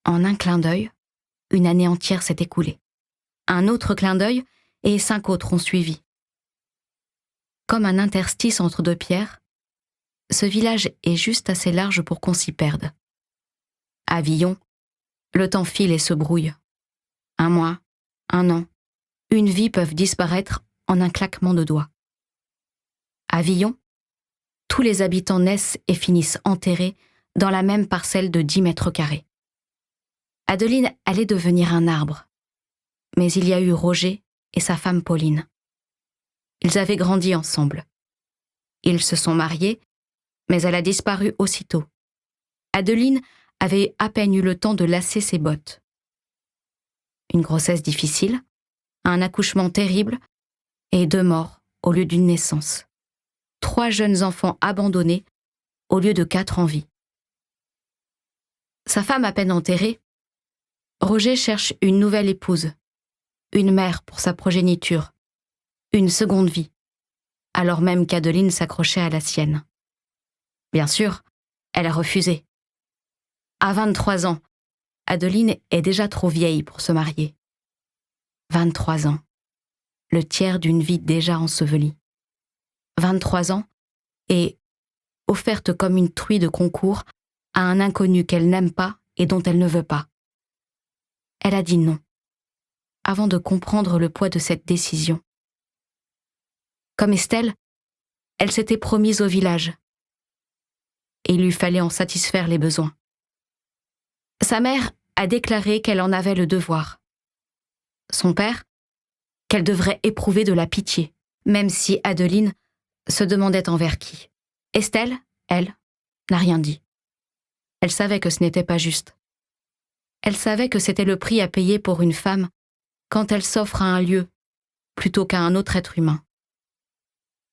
en un clin d'œil, une année entière s'est écoulée. Un autre clin d'œil, et 5 autres ont suivi. Comme un interstice entre deux pierres, ce village est juste assez large pour qu'on s'y perde. À Villon, le temps file et se brouille. 1 mois, 1 an, une vie peuvent disparaître en un claquement de doigts. À Villon, tous les habitants naissent et finissent enterrés dans la même parcelle de 10 mètres carrés. Adeline allait devenir un arbre, mais il y a eu Roger et sa femme Pauline. Ils avaient grandi ensemble. Ils se sont mariés, mais elle a disparu aussitôt. Adeline avait à peine eu le temps de lasser ses bottes. Une grossesse difficile, un accouchement terrible et 2 morts au lieu d'une naissance. 3 jeunes enfants abandonnés au lieu de 4 en vie. Sa femme à peine enterrée, Roger cherche une nouvelle épouse, une mère pour sa progéniture, une seconde vie, alors même qu'Adeline s'accrochait à la sienne. Bien sûr, elle a refusé. À 23 ans, Adeline est déjà trop vieille pour se marier. 23 ans, le tiers d'une vie déjà ensevelie. 23 ans, et offerte comme une truie de concours à un inconnu qu'elle n'aime pas et dont elle ne veut pas. Elle a dit non, avant de comprendre le poids de cette décision. Comme Estelle, elle s'était promise au village, et il lui fallait en satisfaire les besoins. Sa mère a déclaré qu'elle en avait le devoir. Son père, qu'elle devrait éprouver de la pitié, même si Adeline se demandait envers qui. Estelle, elle, n'a rien dit. Elle savait que ce n'était pas juste. Elle savait que c'était le prix à payer pour une femme quand elle s'offre à un lieu plutôt qu'à un autre être humain.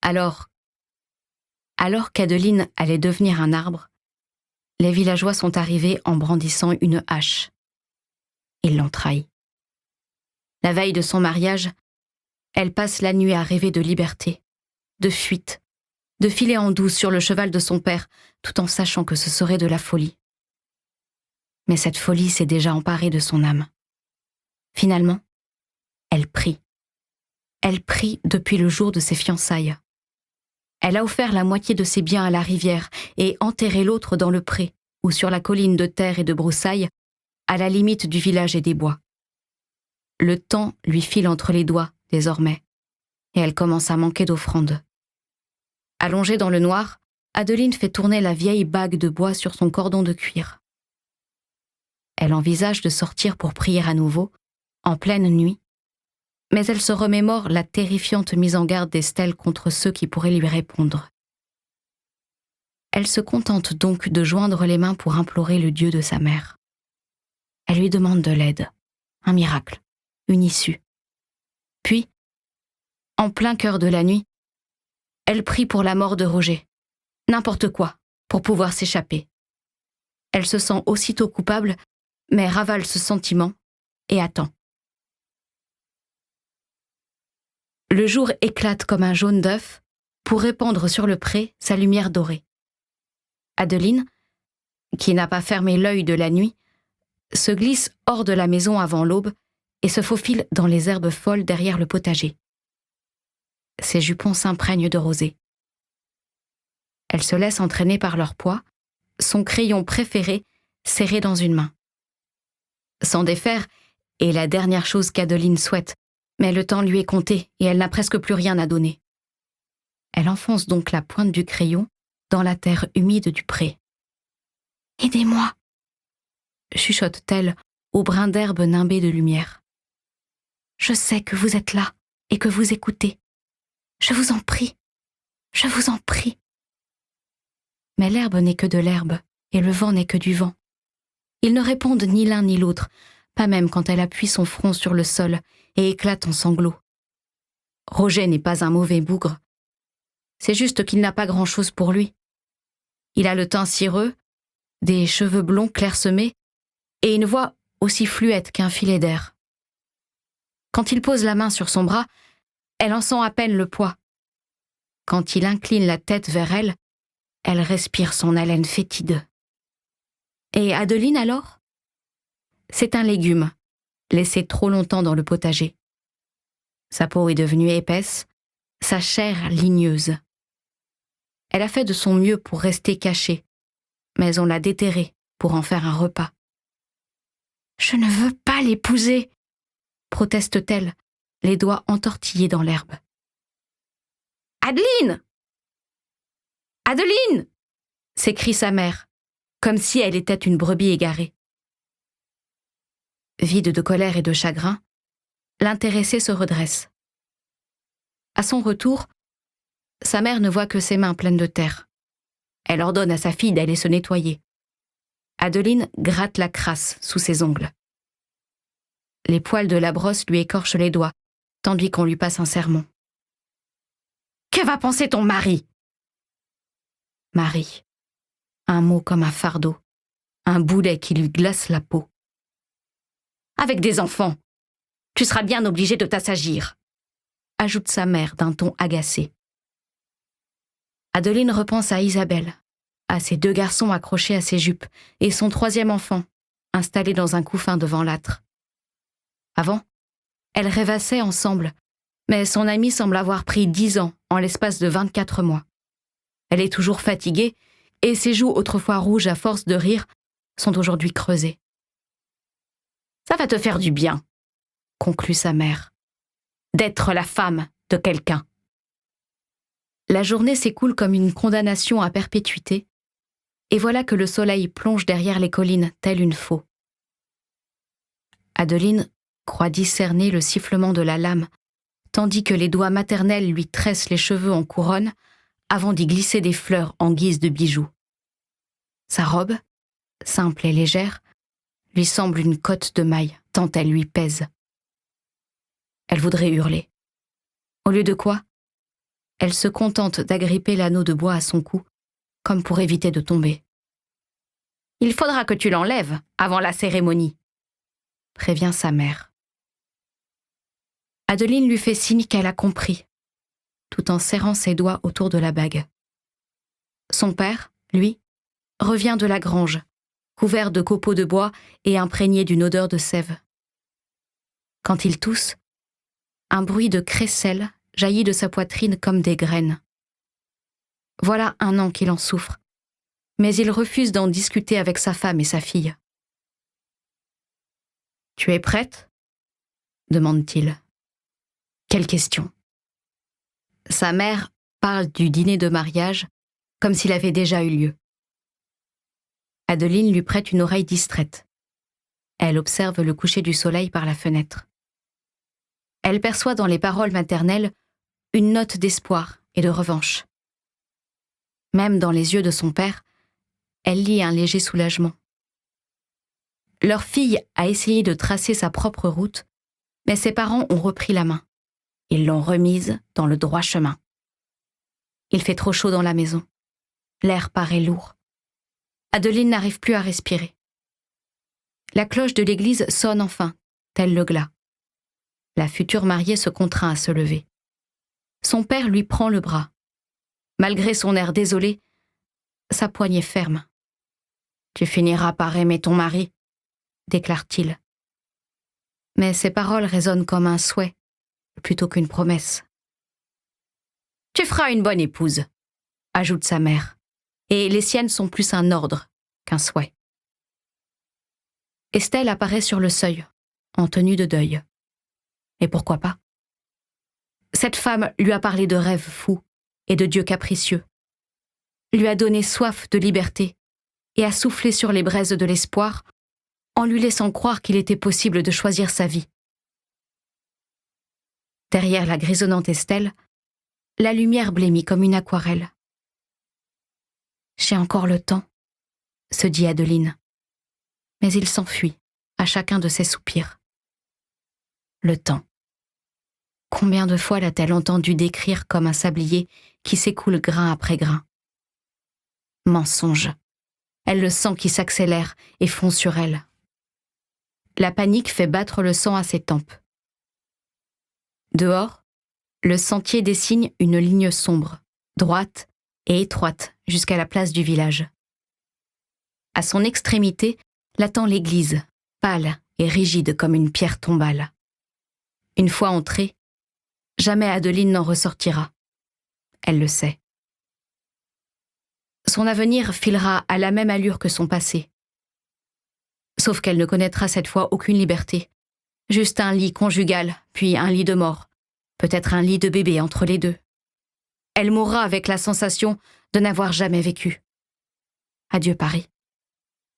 Alors qu'Adeline allait devenir un arbre, les villageois sont arrivés en brandissant une hache. Ils l'ont trahie. La veille de son mariage, elle passe la nuit à rêver de liberté, de fuite, de filer en douce sur le cheval de son père, tout en sachant que ce serait de la folie. Mais cette folie s'est déjà emparée de son âme. Finalement, elle prie. Elle prie depuis le jour de ses fiançailles. Elle a offert la moitié de ses biens à la rivière et enterré l'autre dans le pré ou sur la colline de terre et de broussailles, à la limite du village et des bois. Le temps lui file entre les doigts, désormais, et elle commence à manquer d'offrandes. Allongée dans le noir, Adeline fait tourner la vieille bague de bois sur son cordon de cuir. Elle envisage de sortir pour prier à nouveau, en pleine nuit, mais elle se remémore la terrifiante mise en garde d'Estelle contre ceux qui pourraient lui répondre. Elle se contente donc de joindre les mains pour implorer le Dieu de sa mère. Elle lui demande de l'aide, un miracle, une issue. Puis, en plein cœur de la nuit, elle prie pour la mort de Roger, n'importe quoi, pour pouvoir s'échapper. Elle se sent aussitôt coupable, mais ravale ce sentiment et attend. Le jour éclate comme un jaune d'œuf pour répandre sur le pré sa lumière dorée. Adeline, qui n'a pas fermé l'œil de la nuit, se glisse hors de la maison avant l'aube et se faufile dans les herbes folles derrière le potager. Ses jupons s'imprègnent de rosée. Elle se laisse entraîner par leur poids, son crayon préféré serré dans une main. S'en défaire est la dernière chose qu'Adeline souhaite, mais le temps lui est compté et elle n'a presque plus rien à donner. Elle enfonce donc la pointe du crayon dans la terre humide du pré. « Aidez-moi » chuchote-t-elle au brin d'herbe nimbé de lumière. « Je sais que vous êtes là et que vous écoutez. Je vous en prie, je vous en prie. » Mais l'herbe n'est que de l'herbe et le vent n'est que du vent. Ils ne répondent ni l'un ni l'autre, pas même quand elle appuie son front sur le sol et éclate en sanglots. Roger n'est pas un mauvais bougre. C'est juste qu'il n'a pas grand-chose pour lui. Il a le teint cireux, des cheveux blonds clairsemés et une voix aussi fluette qu'un filet d'air. Quand il pose la main sur son bras, elle en sent à peine le poids. Quand il incline la tête vers elle, elle respire son haleine fétide. Et Adeline alors ? C'est un légume, laissé trop longtemps dans le potager. Sa peau est devenue épaisse, sa chair ligneuse. Elle a fait de son mieux pour rester cachée, mais on l'a déterrée pour en faire un repas. « Je ne veux pas l'épouser !» proteste-t-elle, les doigts entortillés dans l'herbe. « Adeline ! Adeline !» s'écrie sa mère, comme si elle était une brebis égarée. Vide de colère et de chagrin, l'intéressée se redresse. À son retour, sa mère ne voit que ses mains pleines de terre. Elle ordonne à sa fille d'aller se nettoyer. Adeline gratte la crasse sous ses ongles. Les poils de la brosse lui écorchent les doigts, tandis qu'on lui passe un sermon. « Que va penser ton mari ?» Mari. Un mot comme un fardeau, un boulet qui lui glace la peau. « Avec des enfants, tu seras bien obligé de t'assagir », ajoute sa mère d'un ton agacé. Adeline repense à Isabelle, à ses 2 garçons accrochés à ses jupes et son 3e enfant, installé dans un couffin devant l'âtre. Avant, elles rêvassaient ensemble, mais son ami semble avoir pris 10 ans en l'espace de 24 mois. Elle est toujours fatiguée, et ses joues autrefois rouges à force de rire sont aujourd'hui creusées. « Ça va te faire du bien », conclut sa mère, « d'être la femme de quelqu'un. » La journée s'écoule comme une condamnation à perpétuité, et voilà que le soleil plonge derrière les collines telle une faux. Adeline croit discerner le sifflement de la lame, tandis que les doigts maternels lui tressent les cheveux en couronne avant d'y glisser des fleurs en guise de bijoux. Sa robe, simple et légère, lui semble une cotte de maille, tant elle lui pèse. Elle voudrait hurler. Au lieu de quoi, elle se contente d'agripper l'anneau de bois à son cou, comme pour éviter de tomber. « Il faudra que tu l'enlèves avant la cérémonie », prévient sa mère. Adeline lui fait signe qu'elle a compris, tout en serrant ses doigts autour de la bague. Son père, lui, revient de la grange, couvert de copeaux de bois et imprégné d'une odeur de sève. Quand il tousse, un bruit de crécelle jaillit de sa poitrine comme des graines. Voilà 1 an qu'il en souffre, mais il refuse d'en discuter avec sa femme et sa fille. « Tu es prête ?» demande-t-il. Quelle question. Sa mère parle du dîner de mariage comme s'il avait déjà eu lieu. Adeline lui prête une oreille distraite. Elle observe le coucher du soleil par la fenêtre. Elle perçoit dans les paroles maternelles une note d'espoir et de revanche. Même dans les yeux de son père, elle lit un léger soulagement. Leur fille a essayé de tracer sa propre route, mais ses parents ont repris la main. Ils l'ont remise dans le droit chemin. Il fait trop chaud dans la maison. L'air paraît lourd. Adeline n'arrive plus à respirer. La cloche de l'église sonne enfin, tel le glas. La future mariée se contraint à se lever. Son père lui prend le bras. Malgré son air désolé, sa poigne est ferme. « Tu finiras par aimer ton mari », déclare-t-il. Mais ses paroles résonnent comme un souhait, plutôt qu'une promesse. « Tu feras une bonne épouse », ajoute sa mère, et les siennes sont plus un ordre qu'un souhait. Estelle apparaît sur le seuil, en tenue de deuil. Et pourquoi pas? Cette femme lui a parlé de rêves fous et de dieux capricieux, lui a donné soif de liberté et a soufflé sur les braises de l'espoir en lui laissant croire qu'il était possible de choisir sa vie. Derrière la grisonnante Estelle, la lumière blêmit comme une aquarelle. « J'ai encore le temps », se dit Adeline. Mais il s'enfuit à chacun de ses soupirs. Le temps. Combien de fois l'a-t-elle entendu décrire comme un sablier qui s'écoule grain après grain? Mensonge. Elle le sent qui s'accélère et fond sur elle. La panique fait battre le sang à ses tempes. Dehors, le sentier dessine une ligne sombre, droite et étroite jusqu'à la place du village. À son extrémité, l'attend l'église, pâle et rigide comme une pierre tombale. Une fois entrée, jamais Adeline n'en ressortira. Elle le sait. Son avenir filera à la même allure que son passé. Sauf qu'elle ne connaîtra cette fois aucune liberté. Juste un lit conjugal, puis un lit de mort. Peut-être un lit de bébé entre les deux. Elle mourra avec la sensation de n'avoir jamais vécu. Adieu Paris.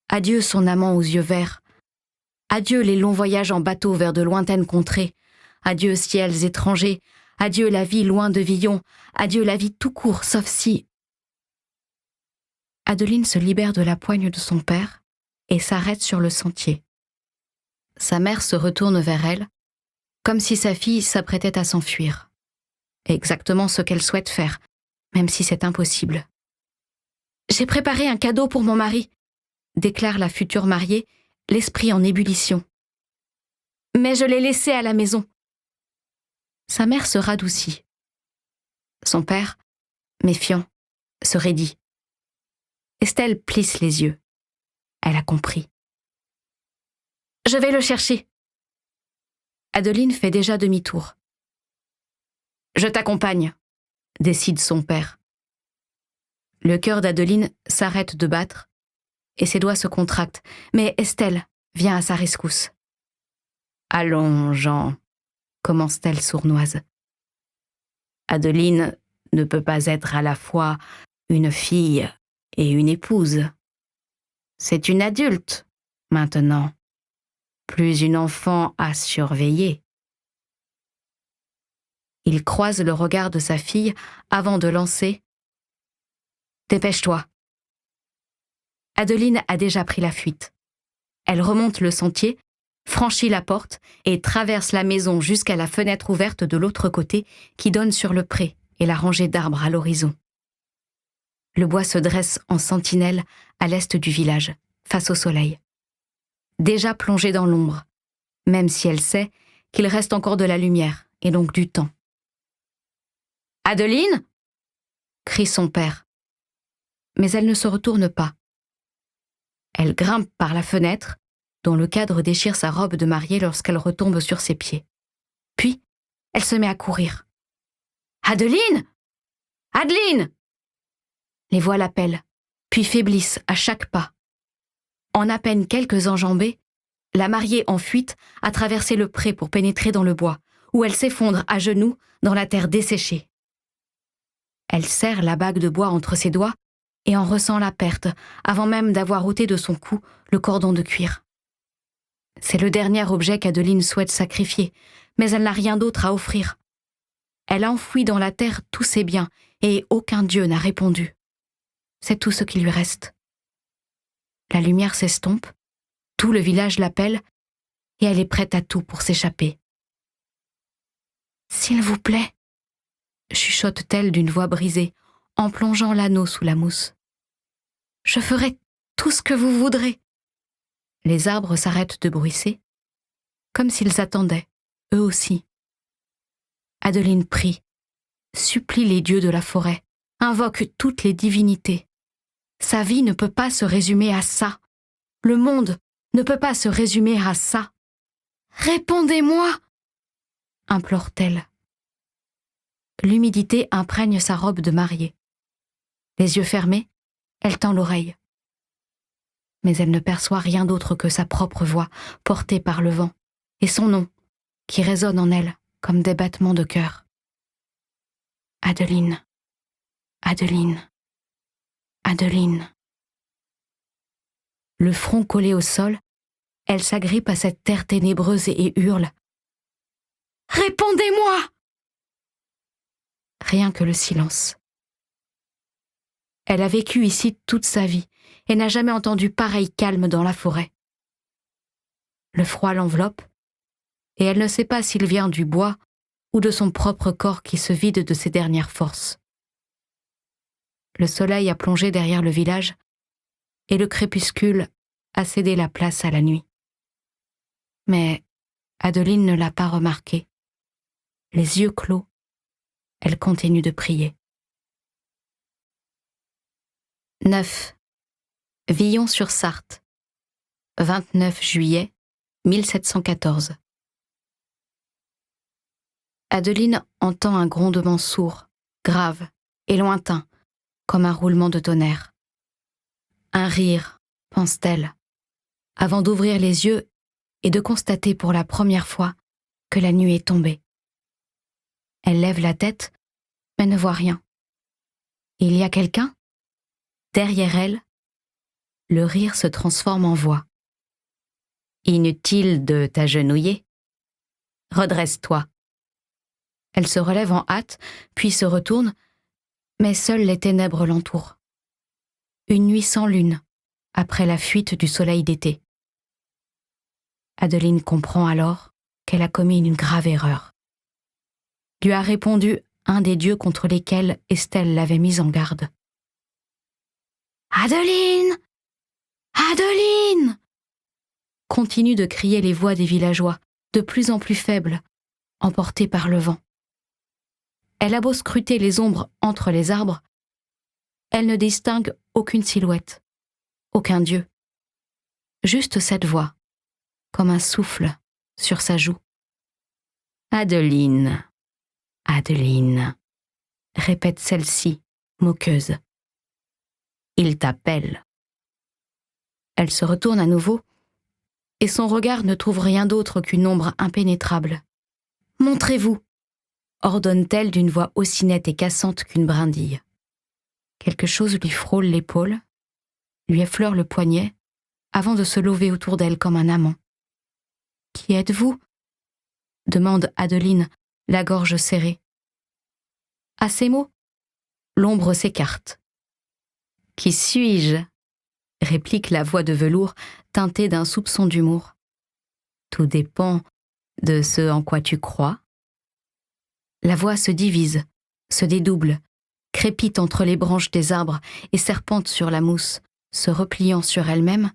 Adieu son amant aux yeux verts. Adieu les longs voyages en bateau vers de lointaines contrées. Adieu ciels étrangers. Adieu la vie loin de Villon. Adieu la vie tout court, sauf si... Adeline se libère de la poigne de son père et s'arrête sur le sentier. Sa mère se retourne vers elle, comme si sa fille s'apprêtait à s'enfuir. Exactement ce qu'elle souhaite faire, même si c'est impossible. « J'ai préparé un cadeau pour mon mari », déclare la future mariée, l'esprit en ébullition. « Mais je l'ai laissé à la maison. » Sa mère se radoucit. Son père, méfiant, se raidit. Estelle plisse les yeux. Elle a compris. « Je vais le chercher. » Adeline fait déjà demi-tour. « Je t'accompagne, » décide son père. Le cœur d'Adeline s'arrête de battre et ses doigts se contractent. Mais Estelle vient à sa rescousse. « Allons, Jean », commence-t-elle sournoise. « Adeline ne peut pas être à la fois une fille et une épouse. C'est une adulte, maintenant, plus une enfant à surveiller. » Il croise le regard de sa fille avant de lancer « Dépêche-toi !» Adeline a déjà pris la fuite. Elle remonte le sentier, franchit la porte et traverse la maison jusqu'à la fenêtre ouverte de l'autre côté qui donne sur le pré et la rangée d'arbres à l'horizon. Le bois se dresse en sentinelle à l'est du village, face au soleil. Déjà plongé dans l'ombre, même si elle sait qu'il reste encore de la lumière et donc du temps. « Adeline !» crie son père. Mais elle ne se retourne pas. Elle grimpe par la fenêtre, dont le cadre déchire sa robe de mariée lorsqu'elle retombe sur ses pieds. Puis, elle se met à courir. « Adeline ! Adeline !» Les voix l'appellent, puis faiblissent à chaque pas. En à peine quelques enjambées, la mariée en fuite a traversé le pré pour pénétrer dans le bois, où elle s'effondre à genoux dans la terre desséchée. Elle serre la bague de bois entre ses doigts et en ressent la perte, avant même d'avoir ôté de son cou le cordon de cuir. C'est le dernier objet qu'Adeline souhaite sacrifier, mais elle n'a rien d'autre à offrir. Elle a enfoui dans la terre tous ses biens, et aucun dieu n'a répondu. C'est tout ce qui lui reste. La lumière s'estompe, tout le village l'appelle, et elle est prête à tout pour s'échapper. « S'il vous plaît », chuchote-t-elle d'une voix brisée, en plongeant l'anneau sous la mousse. « Je ferai tout ce que vous voudrez. » Les arbres s'arrêtent de bruisser, comme s'ils attendaient, eux aussi. Adeline prie, supplie les dieux de la forêt, invoque toutes les divinités. Sa vie ne peut pas se résumer à ça. Le monde ne peut pas se résumer à ça. « Répondez-moi !» implore-t-elle. L'humidité imprègne sa robe de mariée. Les yeux fermés, elle tend l'oreille. Mais elle ne perçoit rien d'autre que sa propre voix, portée par le vent, et son nom, qui résonne en elle comme des battements de cœur. Adeline, Adeline, Adeline. Le front collé au sol, elle s'agrippe à cette terre ténébreuse et hurle « Répondez-moi !» Rien que le silence. Elle a vécu ici toute sa vie et n'a jamais entendu pareil calme dans la forêt. Le froid l'enveloppe et elle ne sait pas s'il vient du bois ou de son propre corps qui se vide de ses dernières forces. Le soleil a plongé derrière le village et le crépuscule a cédé la place à la nuit. Mais Adeline ne l'a pas remarqué. Les yeux clos, elle continue de prier. 9. Villons-sur-Sarthe, 29 juillet 1714. Adeline entend un grondement sourd, grave et lointain, comme un roulement de tonnerre. Un rire, pense-t-elle, avant d'ouvrir les yeux et de constater pour la première fois que la nuit est tombée. Elle lève la tête, mais ne voit rien. Il y a quelqu'un ? Derrière elle, le rire se transforme en voix. Inutile de t'agenouiller. Redresse-toi. Elle se relève en hâte, puis se retourne, mais seules les ténèbres l'entourent. Une nuit sans lune, après la fuite du soleil d'été. Adeline comprend alors qu'elle a commis une grave erreur. Lui a répondu un des dieux contre lesquels Estelle l'avait mise en garde. « Adeline ! Adeline !» continuent de crier les voix des villageois, de plus en plus faibles, emportées par le vent. Elle a beau scruter les ombres entre les arbres, elle ne distingue aucune silhouette, aucun dieu. Juste cette voix, comme un souffle sur sa joue. « Adeline, Adeline », répète celle-ci, moqueuse. Il t'appelle. Elle se retourne à nouveau, et son regard ne trouve rien d'autre qu'une ombre impénétrable. « Montrez-vous !» ordonne-t-elle d'une voix aussi nette et cassante qu'une brindille. Quelque chose lui frôle l'épaule, lui effleure le poignet, avant de se lever autour d'elle comme un amant. « Qui êtes-vous » demande Adeline, la gorge serrée. À ces mots, l'ombre s'écarte. « Qui suis-je » réplique la voix de velours teintée d'un soupçon d'humour. « Tout dépend de ce en quoi tu crois. » La voix se divise, se dédouble, crépite entre les branches des arbres et serpente sur la mousse, se repliant sur elle-même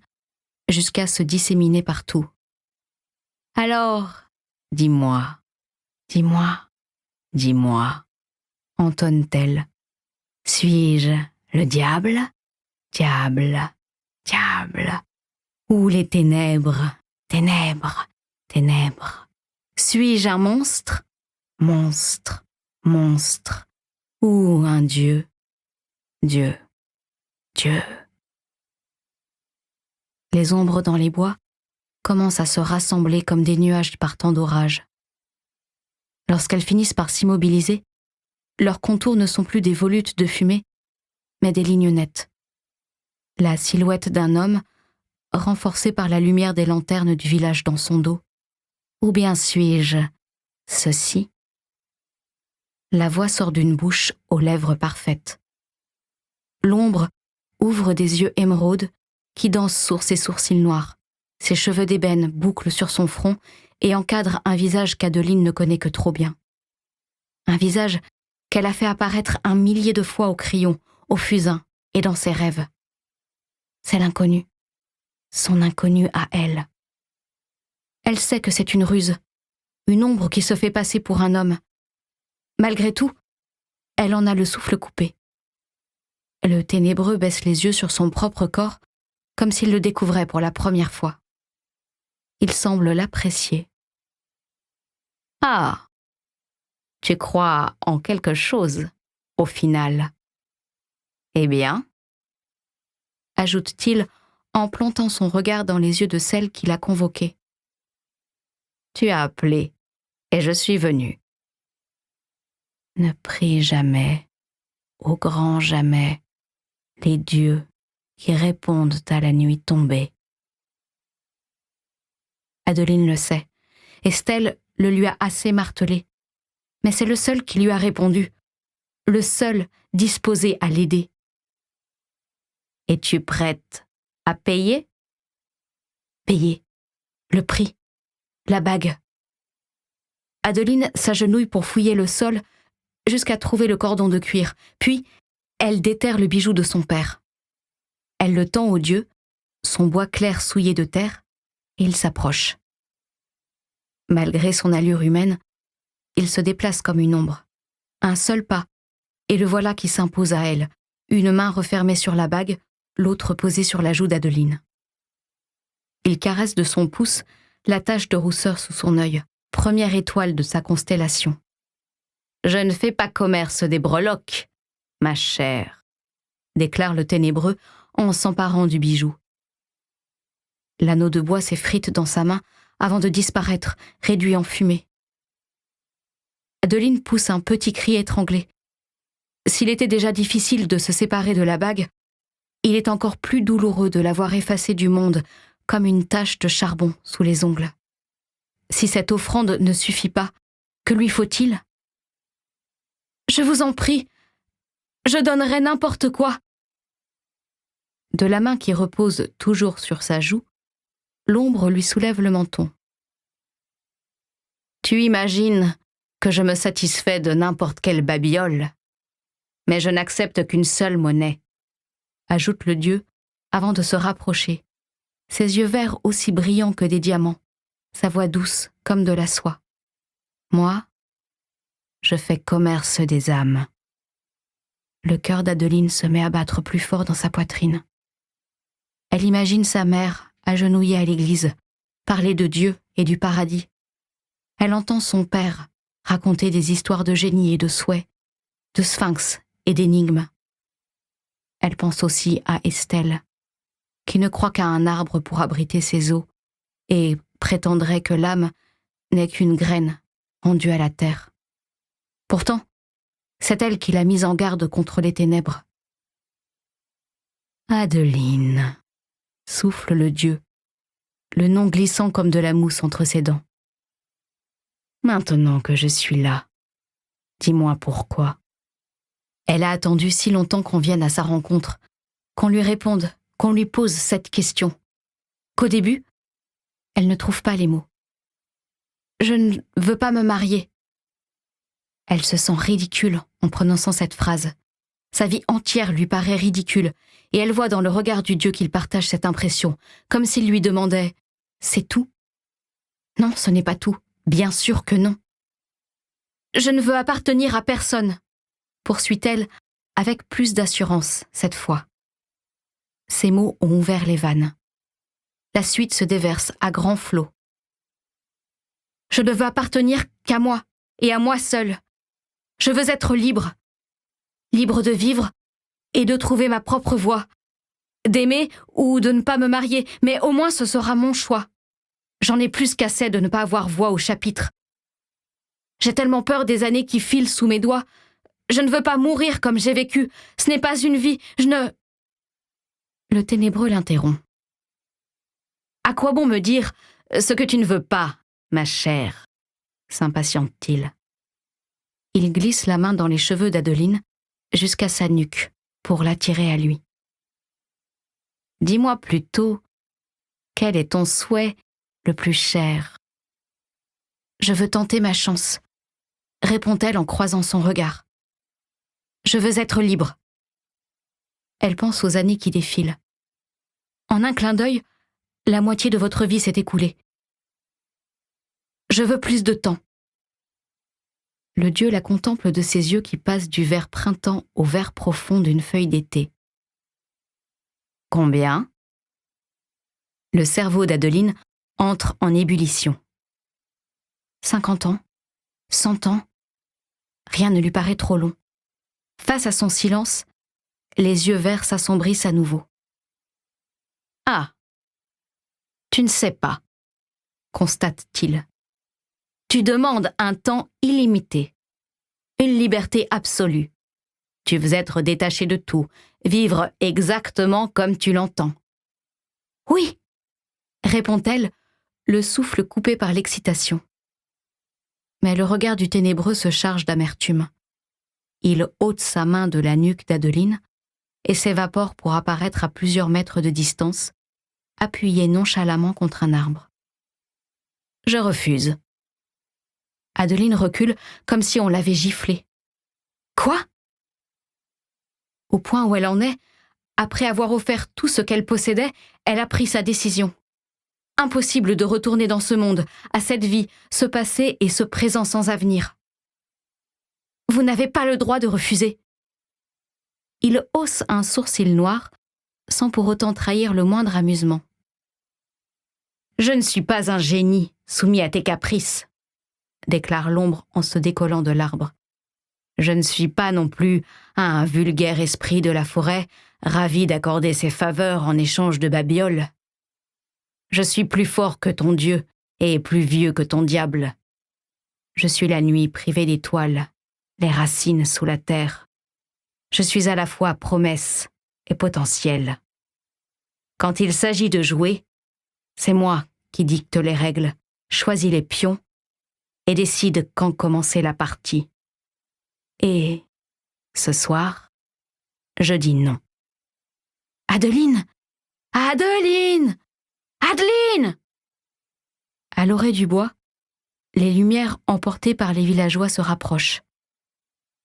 jusqu'à se disséminer partout. « Alors, dis-moi, dis-moi, dis-moi, entonne-t-elle. Suis-je le diable, diable, diable, ou les ténèbres, ténèbres, ténèbres? Suis-je un monstre, monstre, monstre, ou un dieu, Dieu, Dieu? Les ombres dans les bois commencent à se rassembler comme des nuages par temps d'orage. Lorsqu'elles finissent par s'immobiliser, leurs contours ne sont plus des volutes de fumée, mais des lignes nettes. La silhouette d'un homme, renforcée par la lumière des lanternes du village dans son dos. Ou bien suis-je ceci? La voix sort d'une bouche aux lèvres parfaites. L'ombre ouvre des yeux émeraudes qui dansent sur ses sourcils noirs. Ses cheveux d'ébène bouclent sur son front et encadrent un visage qu'Adeline ne connaît que trop bien. Un visage qu'elle a fait apparaître 1 millier de fois au crayon, au fusain et dans ses rêves. C'est l'inconnu, son inconnu à elle. Elle sait que c'est une ruse, une ombre qui se fait passer pour un homme. Malgré tout, elle en a le souffle coupé. Le ténébreux baisse les yeux sur son propre corps, comme s'il le découvrait pour la première fois. Il semble l'apprécier. « Ah, tu crois en quelque chose, au final. Eh bien, ajoute-t-il en plantant son regard dans les yeux de celle qui l'a convoqué. Tu as appelé, et je suis venu. Ne prie jamais, au grand jamais, les dieux qui répondent à la nuit tombée. Adeline le sait. Estelle le lui a assez martelé. Mais c'est le seul qui lui a répondu, le seul disposé à l'aider. Es-tu prête à payer? Payer. Le prix. La bague. Adeline s'agenouille pour fouiller le sol jusqu'à trouver le cordon de cuir, puis elle déterre le bijou de son père. Elle le tend au dieu, son bois clair souillé de terre, et il s'approche. Malgré son allure humaine, il se déplace comme une ombre. Un seul pas, et le voilà qui s'impose à elle, une main refermée sur la bague, l'autre posée sur la joue d'Adeline. Il caresse de son pouce la tache de rousseur sous son œil, première étoile de sa constellation. « Je ne fais pas commerce des breloques, ma chère », déclare le ténébreux en s'emparant du bijou. L'anneau de bois s'effrite dans sa main avant de disparaître, réduit en fumée. Adeline pousse un petit cri étranglé. S'il était déjà difficile de se séparer de la bague, il est encore plus douloureux de la voir effacée du monde comme une tache de charbon sous les ongles. Si cette offrande ne suffit pas, que lui faut-il? « Je vous en prie, je donnerai n'importe quoi !» De la main qui repose toujours sur sa joue, l'ombre lui soulève le menton. « Tu imagines que je me satisfais de n'importe quelle babiole, mais je n'accepte qu'une seule monnaie, » ajoute le dieu avant de se rapprocher, ses yeux verts aussi brillants que des diamants, sa voix douce comme de la soie. « Moi, je fais commerce des âmes. » Le cœur d'Adeline se met à battre plus fort dans sa poitrine. Elle imagine sa mère agenouillée à l'église, parler de Dieu et du paradis. Elle entend son père raconter des histoires de génie et de souhaits, de sphinx et d'énigmes. Elle pense aussi à Estelle, qui ne croit qu'à un arbre pour abriter ses os et prétendrait que l'âme n'est qu'une graine rendue à la terre. Pourtant, c'est elle qui l'a mise en garde contre les ténèbres. Adeline, souffle le dieu, le nom glissant comme de la mousse entre ses dents. Maintenant que je suis là, dis-moi pourquoi. Elle a attendu si longtemps qu'on vienne à sa rencontre, qu'on lui réponde, qu'on lui pose cette question, qu'au début, elle ne trouve pas les mots. Je ne veux pas me marier. Elle se sent ridicule en prononçant cette phrase. Sa vie entière lui paraît ridicule, et elle voit dans le regard du Dieu qu'il partage cette impression, comme s'il lui demandait « C'est tout ?» Non, ce n'est pas tout. Bien sûr que non. « Je ne veux appartenir à personne », poursuit-elle avec plus d'assurance cette fois. Ces mots ont ouvert les vannes. La suite se déverse à grands flots. « Je ne veux appartenir qu'à moi, et à moi seule. Je veux être libre. Libre de vivre et de trouver ma propre voie. D'aimer ou de ne pas me marier, mais au moins ce sera mon choix. J'en ai plus qu'assez de ne pas avoir voix au chapitre. J'ai tellement peur des années qui filent sous mes doigts. Je ne veux pas mourir comme j'ai vécu. Ce n'est pas une vie. Je ne... » Le ténébreux l'interrompt. « À quoi bon me dire ce que tu ne veux pas, ma chère ?» s'impatiente-t-il. Il glisse la main dans les cheveux d'Adeline jusqu'à sa nuque pour l'attirer à lui. « Dis-moi plutôt, quel est ton souhait le plus cher ?»« Je veux tenter ma chance, » répond-elle en croisant son regard. « Je veux être libre. » Elle pense aux années qui défilent. En un clin d'œil, la moitié de votre vie s'est écoulée. Je veux plus de temps. Le dieu la contemple de ses yeux qui passent du vert printemps au vert profond d'une feuille d'été. Combien ? Le cerveau d'Adeline entre en ébullition. 50 ans, 100 ans, rien ne lui paraît trop long. Face à son silence, les yeux verts s'assombrissent à nouveau. Ah, tu ne sais pas, constate-t-il. Tu demandes un temps illimité, une liberté absolue. Tu veux être détaché de tout, vivre exactement comme tu l'entends. Oui, répond-elle, le souffle coupé par l'excitation. Mais le regard du ténébreux se charge d'amertume. Il ôte sa main de la nuque d'Adeline et s'évapore pour apparaître à plusieurs mètres de distance, appuyé nonchalamment contre un arbre. Je refuse. Adeline recule comme si on l'avait giflée. Quoi ? Au point où elle en est, après avoir offert tout ce qu'elle possédait, elle a pris sa décision. Impossible de retourner dans ce monde, à cette vie, ce passé et ce présent sans avenir. Vous n'avez pas le droit de refuser. Il hausse un sourcil noir, sans pour autant trahir le moindre amusement. Je ne suis pas un génie soumis à tes caprices, déclare l'ombre en se décollant de l'arbre. Je ne suis pas non plus un vulgaire esprit de la forêt, ravi d'accorder ses faveurs en échange de babioles. Je suis plus fort que ton Dieu et plus vieux que ton diable. Je suis la nuit privée d'étoiles, les racines sous la terre. Je suis à la fois promesse et potentiel. Quand il s'agit de jouer, c'est moi qui dicte les règles, choisis les pions et décide quand commencer la partie. Et ce soir, je dis non. Adeline ! Adeline ! Adeline ! À l'orée du bois, les lumières emportées par les villageois se rapprochent.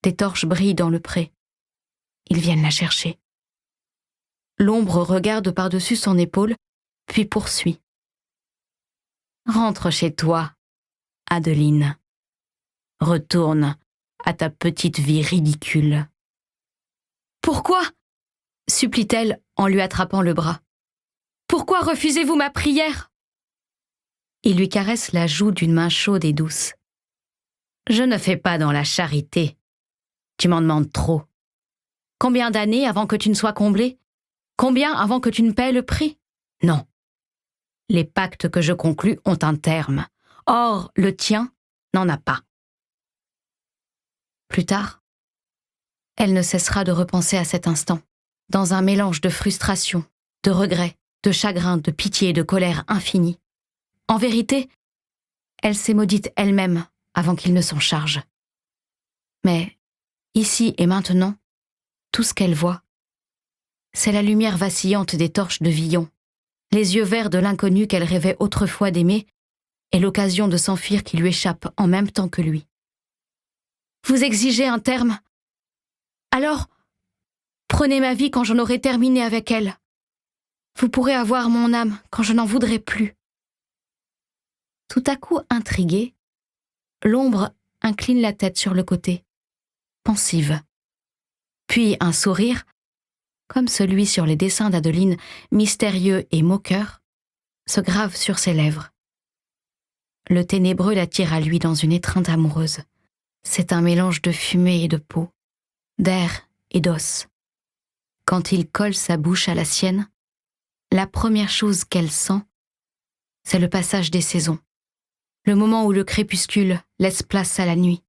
Des torches brillent dans le pré. Ils viennent la chercher. L'ombre regarde par-dessus son épaule, puis poursuit. Rentre chez toi, Adeline. Retourne à ta petite vie ridicule. Pourquoi ? supplie-t-elle en lui attrapant le bras. Pourquoi refusez-vous ma prière ? Il lui caresse la joue d'une main chaude et douce. Je ne fais pas dans la charité. Tu m'en demandes trop. Combien d'années avant que tu ne sois comblé? Combien avant que tu ne paies le prix? Non. Les pactes que je conclus ont un terme. Or, le tien n'en a pas. Plus tard, elle ne cessera de repenser à cet instant, dans un mélange de frustration, de regret, de chagrin, de pitié et de colère infinie. En vérité, elle s'est maudite elle-même avant qu'il ne s'en charge. Mais, ici et maintenant, tout ce qu'elle voit, c'est la lumière vacillante des torches de Villon, les yeux verts de l'inconnu qu'elle rêvait autrefois d'aimer, et l'occasion de s'enfuir qui lui échappe en même temps que lui. Vous exigez un terme? Alors, prenez ma vie quand j'en aurai terminé avec elle. Vous pourrez avoir mon âme quand je n'en voudrai plus. Tout à coup intriguée, l'ombre incline la tête sur le côté, pensive. Puis un sourire, comme celui sur les dessins d'Adeline, mystérieux et moqueur, se grave sur ses lèvres. Le ténébreux l'attire à lui dans une étreinte amoureuse. C'est un mélange de fumée et de peau, d'air et d'os. Quand il colle sa bouche à la sienne, la première chose qu'elle sent, c'est le passage des saisons, le moment où le crépuscule laisse place à la nuit.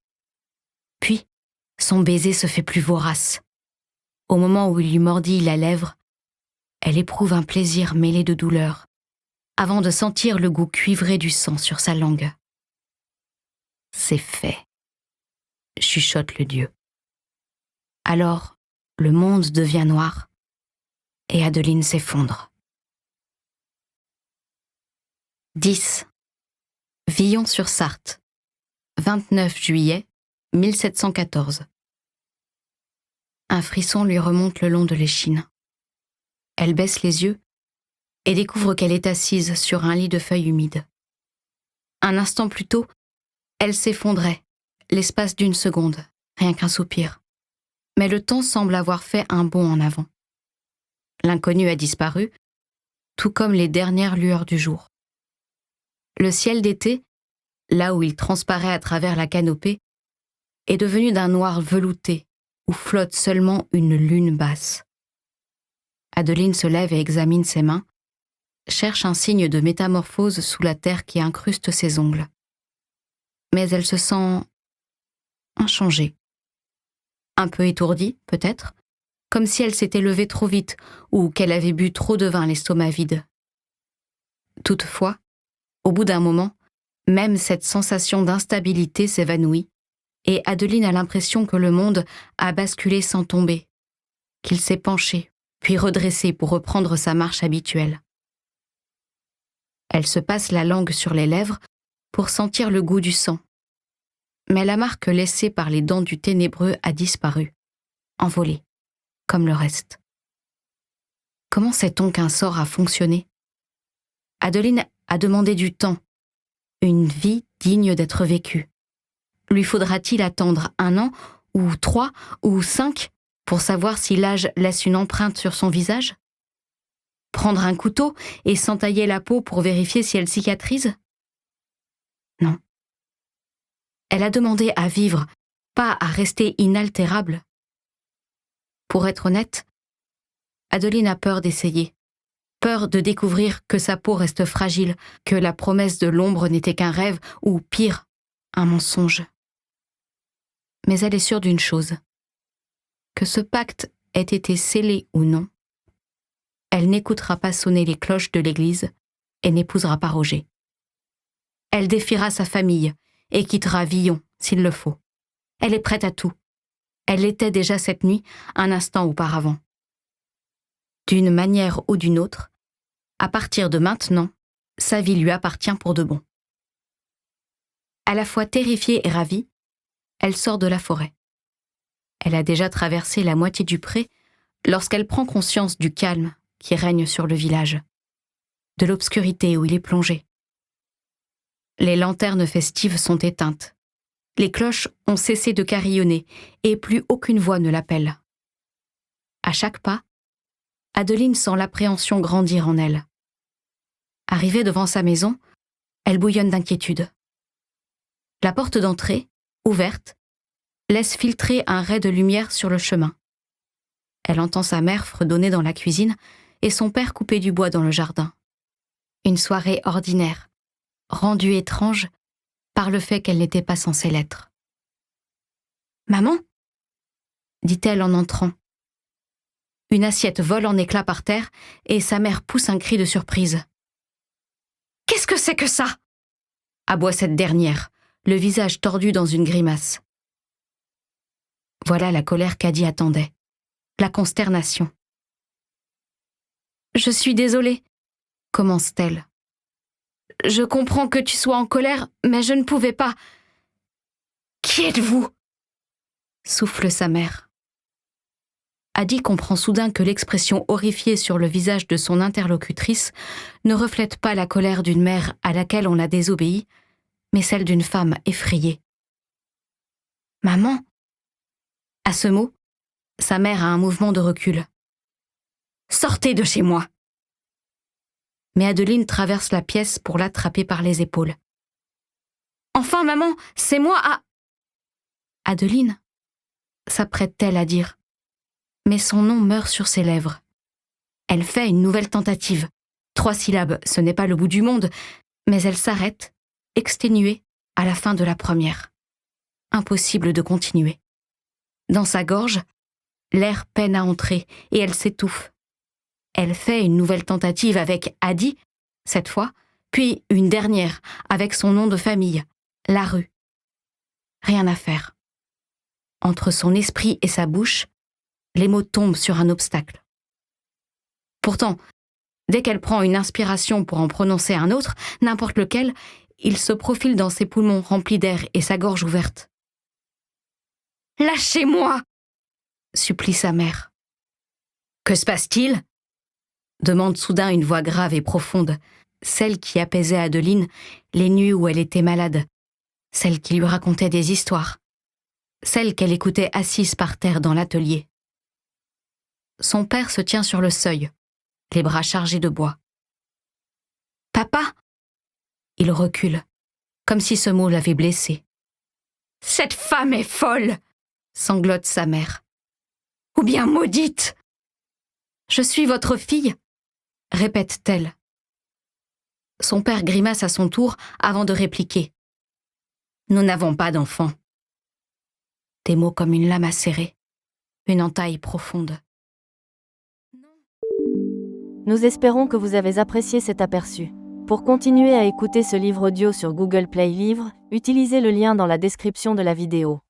Puis, son baiser se fait plus vorace. Au moment où il lui mordit la lèvre, elle éprouve un plaisir mêlé de douleur, avant de sentir le goût cuivré du sang sur sa langue. C'est fait, chuchote le dieu. Alors, le monde devient noir, et Adeline s'effondre. 10. Villon-sur-Sarthe, 29 juillet 1714. Un frisson lui remonte le long de l'échine. Elle baisse les yeux et découvre qu'elle est assise sur un lit de feuilles humides. Un instant plus tôt, elle s'effondrait, l'espace d'une seconde, rien qu'un soupir. Mais le temps semble avoir fait un bond en avant. L'inconnu a disparu, tout comme les dernières lueurs du jour. Le ciel d'été, là où il transparaît à travers la canopée, est devenu d'un noir velouté, où flotte seulement une lune basse. Adeline se lève et examine ses mains, cherche un signe de métamorphose sous la terre qui incruste ses ongles. Mais elle se sent inchangée. Un peu étourdie, peut-être, comme si elle s'était levée trop vite ou qu'elle avait bu trop de vin l'estomac vide. Toutefois, au bout d'un moment, même cette sensation d'instabilité s'évanouit et Adeline a l'impression que le monde a basculé sans tomber, qu'il s'est penché, puis redressé pour reprendre sa marche habituelle. Elle se passe la langue sur les lèvres pour sentir le goût du sang. Mais la marque laissée par les dents du ténébreux a disparu, envolée, comme le reste. Comment sait-on qu'un sort a fonctionné? Adeline a demandé du temps, une vie digne d'être vécue. Lui faudra-t-il attendre 1 an, ou 3, ou 5, pour savoir si l'âge laisse une empreinte sur son visage? Prendre un couteau et s'entailler la peau pour vérifier si elle cicatrise? Non. Elle a demandé à vivre, pas à rester inaltérable. Pour être honnête, Adeline a peur d'essayer. Peur de découvrir que sa peau reste fragile, que la promesse de l'ombre n'était qu'un rêve, ou pire, un mensonge. Mais elle est sûre d'une chose, que ce pacte ait été scellé ou non, elle n'écoutera pas sonner les cloches de l'église et n'épousera pas Roger. Elle défiera sa famille et quittera Villon, s'il le faut. Elle est prête à tout. Elle l'était déjà cette nuit, un instant auparavant. D'une manière ou d'une autre, à partir de maintenant, sa vie lui appartient pour de bon. À la fois terrifiée et ravie, elle sort de la forêt. Elle a déjà traversé la moitié du pré lorsqu'elle prend conscience du calme qui règne sur le village, de l'obscurité où il est plongé. Les lanternes festives sont éteintes. Les cloches ont cessé de carillonner et plus aucune voix ne l'appelle. À chaque pas, Adeline sent l'appréhension grandir en elle. Arrivée devant sa maison, elle bouillonne d'inquiétude. La porte d'entrée, ouverte, laisse filtrer un rai de lumière sur le chemin. Elle entend sa mère fredonner dans la cuisine et son père couper du bois dans le jardin. Une soirée ordinaire, rendue étrange par le fait qu'elle n'était pas censée l'être. « Maman ?» dit-elle en entrant. Une assiette vole en éclats par terre et sa mère pousse un cri de surprise. « Qu'est-ce que c'est que ça ?» aboie cette dernière, le visage tordu dans une grimace. Voilà la colère qu'Adi attendait, la consternation. « Je suis désolée, » commence-t-elle. « Je comprends que tu sois en colère, mais je ne pouvais pas. »« Qui êtes-vous » souffle sa mère. Adi comprend soudain que l'expression horrifiée sur le visage de son interlocutrice ne reflète pas la colère d'une mère à laquelle on a désobéi, mais celle d'une femme effrayée. « Maman ?» À ce mot, sa mère a un mouvement de recul. « Sortez de chez moi !» Mais Adeline traverse la pièce pour l'attraper par les épaules. « Enfin, maman, c'est moi à... » Adeline s'apprête-t-elle à dire, mais son nom meurt sur ses lèvres. Elle fait une nouvelle tentative. 3 syllabes, ce n'est pas le bout du monde, mais elle s'arrête, exténuée, à la fin de la première. Impossible de continuer. Dans sa gorge, l'air peine à entrer et elle s'étouffe. Elle fait une nouvelle tentative avec Adi, cette fois, puis une dernière avec son nom de famille, Larue. Rien à faire. Entre son esprit et sa bouche, les mots tombent sur un obstacle. Pourtant, dès qu'elle prend une inspiration pour en prononcer un autre, n'importe lequel, il se profile dans ses poumons remplis d'air et sa gorge ouverte. « Lâchez-moi !» supplie sa mère. « Que se passe-t-il ?» demande soudain une voix grave et profonde, celle qui apaisait Adeline les nuits où elle était malade, celle qui lui racontait des histoires, celle qu'elle écoutait assise par terre dans l'atelier. Son père se tient sur le seuil, les bras chargés de bois. « Papa !» Il recule, comme si ce mot l'avait blessé. « Cette femme est folle !» sanglote sa mère. « Ou bien maudite !»« Je suis votre fille !» répète-t-elle. Son père grimace à son tour avant de répliquer. « Nous n'avons pas d'enfants. » Des mots comme une lame acérée, une entaille profonde. Nous espérons que vous avez apprécié cet aperçu. Pour continuer à écouter ce livre audio sur Google Play Livres, utilisez le lien dans la description de la vidéo.